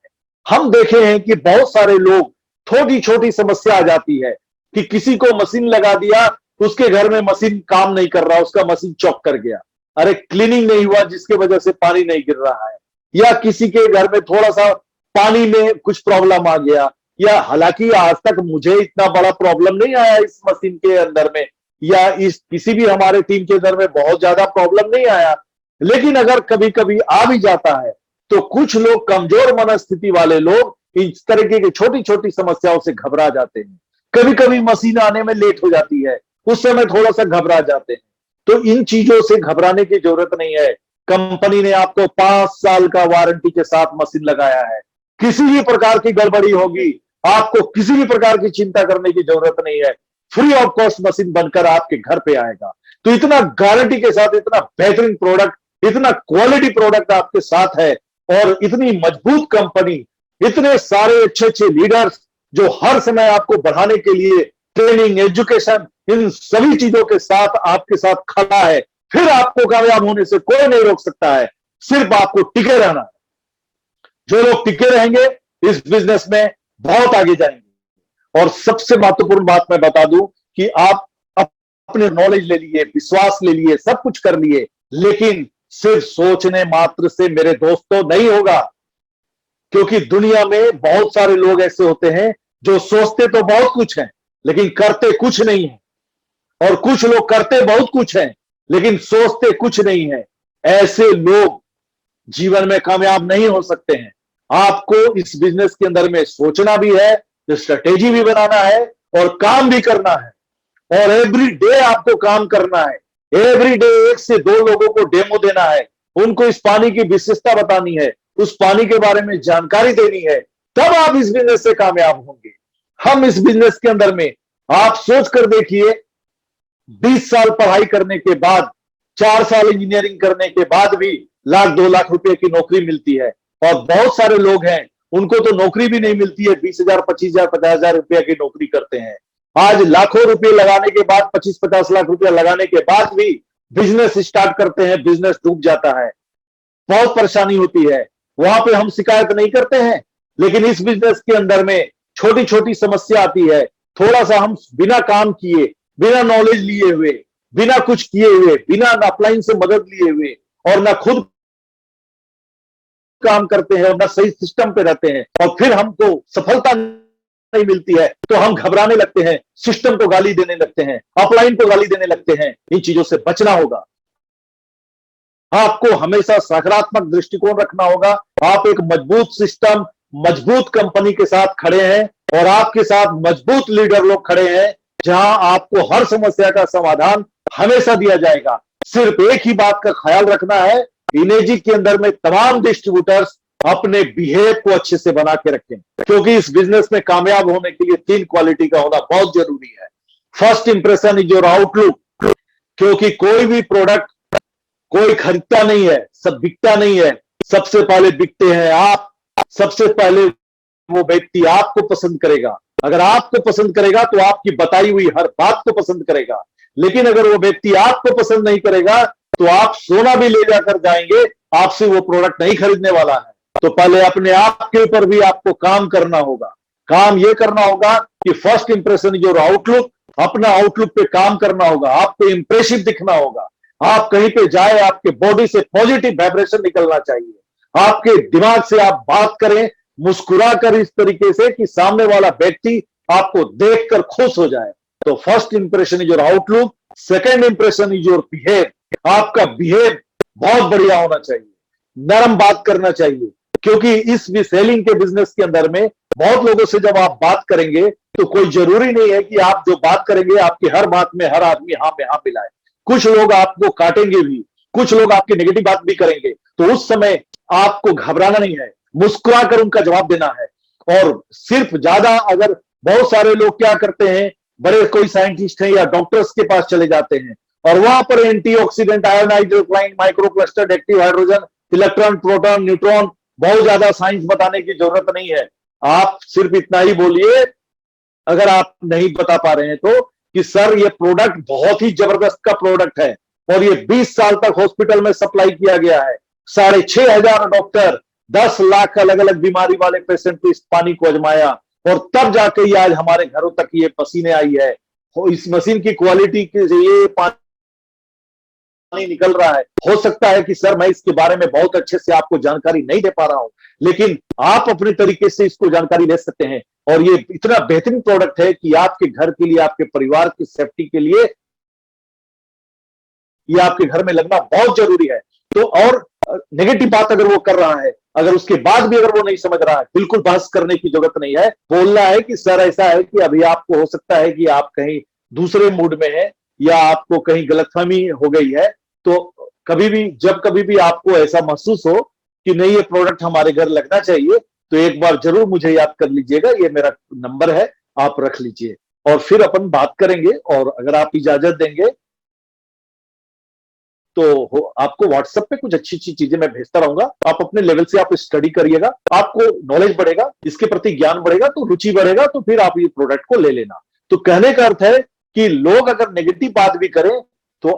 हम देखे हैं कि बहुत सारे लोग, छोटी छोटी समस्या आ जाती है कि किसी को मशीन लगा दिया, उसके घर में मशीन काम नहीं कर रहा, उसका मशीन चौक कर गया, अरे क्लीनिंग नहीं हुआ जिसके वजह से पानी नहीं गिर रहा है, या किसी के घर में थोड़ा सा पानी में कुछ प्रॉब्लम आ गया, या हालांकि आज तक मुझे इतना बड़ा प्रॉब्लम नहीं आया इस मशीन के अंदर में, या इस किसी भी हमारे टीम के अंदर में बहुत ज्यादा प्रॉब्लम नहीं आया, लेकिन अगर कभी कभी आ भी जाता है तो कुछ लोग, कमजोर मनस्थिति वाले लोग, इस तरीके की छोटी छोटी समस्याओं से घबरा जाते हैं। कभी कभी मशीन आने में लेट हो जाती है, उस समय थोड़ा सा घबरा जाते हैं। तो इन चीजों से घबराने की जरूरत नहीं है। कंपनी ने आपको 5 साल का वारंटी के साथ मशीन लगाया है। किसी भी प्रकार की गड़बड़ी होगी, आपको किसी भी प्रकार की चिंता करने की जरूरत नहीं है। फ्री ऑफ कॉस्ट मशीन बनकर आपके घर पे आएगा। तो इतना गारंटी के साथ, इतना बेहतरीन प्रोडक्ट, इतना क्वालिटी प्रोडक्ट आपके साथ है, और इतनी मजबूत कंपनी, इतने सारे अच्छे अच्छे लीडर्स जो हर समय आपको बढ़ाने के लिए ट्रेनिंग, एजुकेशन, इन सभी चीजों के साथ आपके साथ खड़ा है। फिर आपको कामयाब होने से कोई नहीं रोक सकता है, सिर्फ आपको टिके रहना है। जो लोग टिके रहेंगे इस बिजनेस में बहुत आगे जाएंगे। और सबसे महत्वपूर्ण बात मैं बता दूं कि आप अपने नॉलेज ले लिए, विश्वास ले लिए, सब कुछ कर लिए, लेकिन सिर्फ सोचने मात्र से मेरे दोस्तों नहीं होगा। क्योंकि दुनिया में बहुत सारे लोग ऐसे होते हैं जो सोचते तो बहुत कुछ है लेकिन करते कुछ नहीं है, और कुछ लोग करते बहुत कुछ है लेकिन सोचते कुछ नहीं है। ऐसे लोग जीवन में कामयाब नहीं हो सकते हैं। आपको इस बिजनेस के अंदर में सोचना भी है, स्ट्रेटेजी भी बनाना है और काम भी करना है। और एवरी डे आपको काम करना है। एवरी डे 1 से 2 लोगों को डेमो देना है, उनको इस पानी की विशेषता बतानी है, उस पानी के बारे में जानकारी देनी है, तब आप इस बिजनेस से कामयाब होंगे। हम इस बिजनेस के अंदर में, आप सोच कर देखिए, 20 साल पढ़ाई करने के बाद, 4 साल इंजीनियरिंग करने के बाद भी 1,00,000-2,00,000 रुपए की नौकरी मिलती है। और बहुत सारे लोग हैं उनको तो नौकरी भी नहीं मिलती है, 20,000, 25,000, 50,000 रुपया की नौकरी करते हैं। आज लाखों रुपए लगाने के बाद, 25-50 लाख रुपया लगाने के बाद भी बिजनेस स्टार्ट करते हैं, बिजनेस डूब जाता है, बहुत परेशानी होती है। वहां पे हम शिकायत नहीं करते हैं, लेकिन इस बिजनेस के अंदर में छोटी छोटी समस्या आती है। थोड़ा सा हम बिना काम किए, बिना नॉलेज लिए हुए, बिना कुछ किए हुए, बिना अपलाइन से मदद लिए हुए, और ना खुद काम करते हैं और ना सही सिस्टम पे रहते हैं, और फिर हमको सफलता नहीं मिलती है तो हम घबराने लगते हैं, सिस्टम को गाली देने लगते हैं, अपलाइन को गाली देने लगते हैं। इन चीजों से बचना होगा। आपको हमेशा सकारात्मक दृष्टिकोण रखना होगा। आप एक मजबूत सिस्टम, मजबूत कंपनी के साथ खड़े हैं और आपके साथ मजबूत लीडर लोग खड़े हैं, जहां आपको हर समस्या का समाधान हमेशा दिया जाएगा। सिर्फ एक ही बात का ख्याल रखना है, इनेजी के अंदर में तमाम डिस्ट्रीब्यूटर्स अपने बिहेव को अच्छे से बना के रखें, क्योंकि इस बिजनेस में कामयाब होने के लिए 3 क्वालिटी का होना बहुत जरूरी है। First impression is your outlook, क्योंकि कोई भी प्रोडक्ट कोई खरीदता नहीं है, सब बिकता नहीं है, सबसे पहले बिकते हैं आप। सबसे पहले वो व्यक्ति आपको पसंद करेगा। अगर आपको पसंद करेगा तो आपकी बताई हुई हर बात को पसंद करेगा, लेकिन अगर वो व्यक्ति आपको पसंद नहीं करेगा तो आप सोना भी ले जाकर जाएंगे, आपसे वो प्रोडक्ट नहीं खरीदने वाला है। तो पहले अपने आप के ऊपर भी आपको काम करना होगा। काम ये करना होगा कि first impression is your outlook, अपना आउटलुक पे काम करना होगा, आपको इंप्रेसिव दिखना होगा। आप कहीं पे जाए, आपके बॉडी से पॉजिटिव वाइब्रेशन निकलना चाहिए, आपके दिमाग से आप बात करें मुस्कुरा कर इस तरीके से कि सामने वाला व्यक्ति आपको देखकर खुश हो जाए। तो first impression is your outlook, second impression is your behave. आपका बिहेव बहुत बढ़िया होना चाहिए, नरम बात करना चाहिए, क्योंकि इस सेलिंग के बिजनेस के अंदर में बहुत लोगों से जब आप बात करेंगे तो कोई जरूरी नहीं है कि आप जो बात करेंगे आपकी हर बात में हर आदमी हाँ में हाँ मिलाए। कुछ लोग आपको काटेंगे भी, कुछ लोग आपकी नेगेटिव बात भी करेंगे, तो उस समय आपको घबराना नहीं है, मुस्कुरा कर उनका जवाब देना है। और सिर्फ ज्यादा, अगर बहुत सारे लोग क्या करते हैं, बड़े कोई साइंटिस्ट हैं या डॉक्टर्स के पास चले जाते हैं और वहां पर antioxidant, ionised alkaline, microclustered active hydrogen, electron, proton, neutron, बहुत ज्यादा साइंस बताने की जरूरत नहीं है। आप सिर्फ इतना ही बोलिए, अगर आप नहीं बता पा रहे हैं तो, कि सर ये प्रोडक्ट बहुत ही जबरदस्त का प्रोडक्ट है और ये 20 साल तक हॉस्पिटल में सप्लाई किया गया है। 6,500 डॉक्टर 10 लाख अलग अलग बीमारी वाले पेशेंट को इस पानी को आजमाया और तब जाके ये आज हमारे घरों तक ये मशीनें आई है। इस मशीन की क्वालिटी के ये पानी निकल रहा है। हो सकता है कि सर मैं इसके बारे में बहुत अच्छे से आपको जानकारी नहीं दे पा रहा हूं, लेकिन आप अपने तरीके से इसको जानकारी ले सकते हैं। और ये इतना बेहतरीन प्रोडक्ट है कि आपके घर के लिए, आपके परिवार की सेफ्टी के लिए ये आपके घर में लगना बहुत जरूरी है। तो और नेगेटिव बात अगर वो कर रहा है, अगर उसके बाद भी अगर वो नहीं समझ रहा है, बिल्कुल बहस करने की जरूरत नहीं है। बोलना है कि सर ऐसा है कि अभी आपको हो सकता है कि आप कहीं दूसरे मूड में है या आपको कहीं गलतफहमी हो गई है। तो कभी भी, जब कभी भी आपको ऐसा महसूस हो कि नहीं ये प्रोडक्ट हमारे घर लगना चाहिए, तो एक बार जरूर मुझे याद कर लीजिएगा, ये मेरा नंबर है, आप रख लीजिए और फिर अपन बात करेंगे। और अगर आप इजाजत देंगे तो आपको व्हाट्सएप पे कुछ अच्छी अच्छी चीजें मैं भेजता रहूंगा। आप अपने लेवल से आप स्टडी करिएगा, आपको नॉलेज बढ़ेगा, इसके प्रति ज्ञान बढ़ेगा, तो रुचि बढ़ेगा, तो फिर आप ये प्रोडक्ट को ले लेना। तो कहने का अर्थ है कि लोग अगर नेगेटिव बात भी करें तो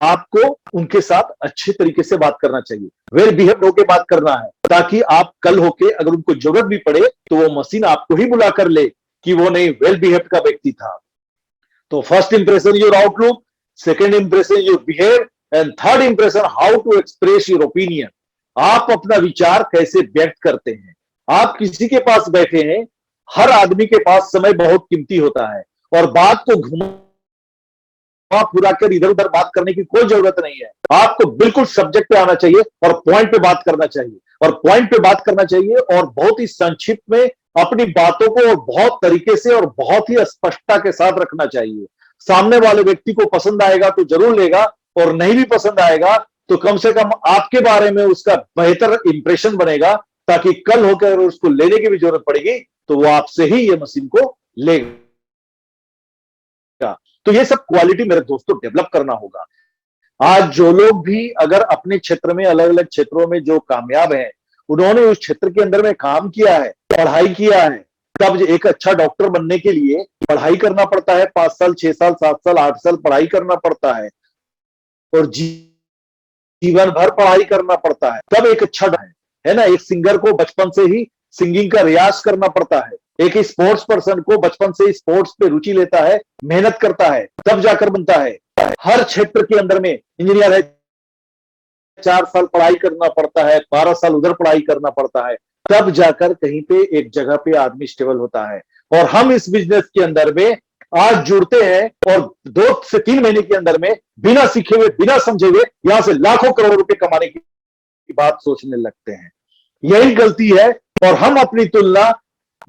आपको उनके साथ अच्छे तरीके से बात करना चाहिए, वेल बिहेव्ड होकर बात करना है, ताकि आप कल होके अगर उनको जरूरत भी पड़े तो वो मशीन आपको ही बुला कर ले कि वो नहीं वेल बिहेव्ड का व्यक्ति था। तो first impression your outlook, second impression your behave and third impression how to express your opinion. आप अपना विचार कैसे व्यक्त करते हैं। आप किसी के पास बैठे हैं, हर आदमी के पास समय बहुत कीमती होता है और बात को घुमा पूरा कर इधर उधर बात करने की कोई जरूरत नहीं है। आपको बिल्कुल सब्जेक्ट पे आना चाहिए और पॉइंट पे बात करना चाहिए, और पॉइंट पे बात करना चाहिए और बहुत ही संक्षिप्त में अपनी बातों को और बहुत तरीके से और बहुत ही स्पष्टता के साथ रखना चाहिए। सामने वाले व्यक्ति को पसंद आएगा तो जरूर लेगा, और नहीं भी पसंद आएगा तो कम से कम आपके बारे में उसका बेहतर इंप्रेशन बनेगा, ताकि कल होकर उसको लेने की भी जरूरत पड़ेगी तो वो आपसे ही ये मशीन को लेगा। तो ये सब क्वालिटी मेरे दोस्तों डेवलप करना होगा। आज जो लोग भी अगर अपने क्षेत्र में, अलग अलग क्षेत्रों में जो कामयाब हैं, उन्होंने उस क्षेत्र के अंदर में काम किया है, पढ़ाई किया है। तब एक अच्छा डॉक्टर बनने के लिए पढ़ाई करना पड़ता है, 5 साल 6 साल 7 साल 8 साल पढ़ाई करना पड़ता है, और जीवन भर पढ़ाई करना पड़ता है, तब एक अच्छा है ना। एक सिंगर को बचपन से ही सिंगिंग का रियाज करना पड़ता है, एक स्पोर्ट्स पर्सन को बचपन से ही स्पोर्ट्स पे रुचि लेता है, मेहनत करता है, तब जाकर बनता है। हर क्षेत्र के अंदर में इंजीनियर है, 4 साल पढ़ाई करना पड़ता है, 12 साल उधर पढ़ाई करना पड़ता है, तब जाकर कहीं पे एक जगह पे आदमी स्टेबल होता है। और हम इस बिजनेस के अंदर में आज जुड़ते हैं और 2 से 3 महीने के अंदर में बिना सीखे हुए, बिना समझे हुए यहां से लाखों करोड़ों रुपए कमाने की बात सोचने लगते हैं। यही गलती है, और हम अपनी तुलना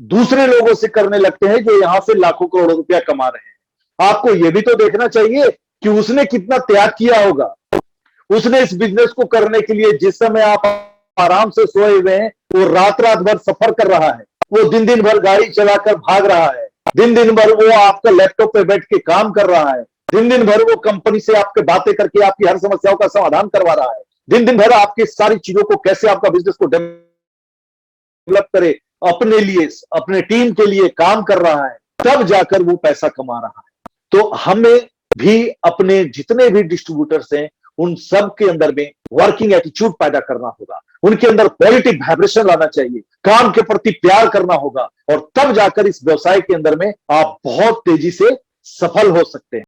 दूसरे लोगों से करने लगते हैं जो यहां से लाखों करोड़ों रुपया कमा रहे हैं। आपको यह भी तो देखना चाहिए कि उसने कितना त्याग किया होगा। उसने इस बिजनेस को करने के लिए, जिस समय आप आराम से सोए हुए हैं, वो रात रात भर सफर कर रहा है, वो दिन दिन भर गाड़ी चलाकर भाग रहा है, दिन दिन भर वो आपका लैपटॉप पे बैठ के काम कर रहा है, दिन दिन भर वो कंपनी से आपके बातें करके आपकी हर समस्याओं का समाधान करवा रहा है, दिन दिन भर आपकी सारी चीजों को कैसे आपका बिजनेस को डेवलप करे, अपने लिए, अपने टीम के लिए काम कर रहा है, तब जाकर वो पैसा कमा रहा है। तो हमें भी अपने जितने भी डिस्ट्रीब्यूटर्स हैं, उन सब के अंदर में वर्किंग एटीट्यूड पैदा करना होगा, उनके अंदर पॉजिटिव वाइब्रेशन लाना चाहिए, काम के प्रति प्यार करना होगा, और तब जाकर इस व्यवसाय के अंदर में आप बहुत तेजी से सफल हो सकते हैं।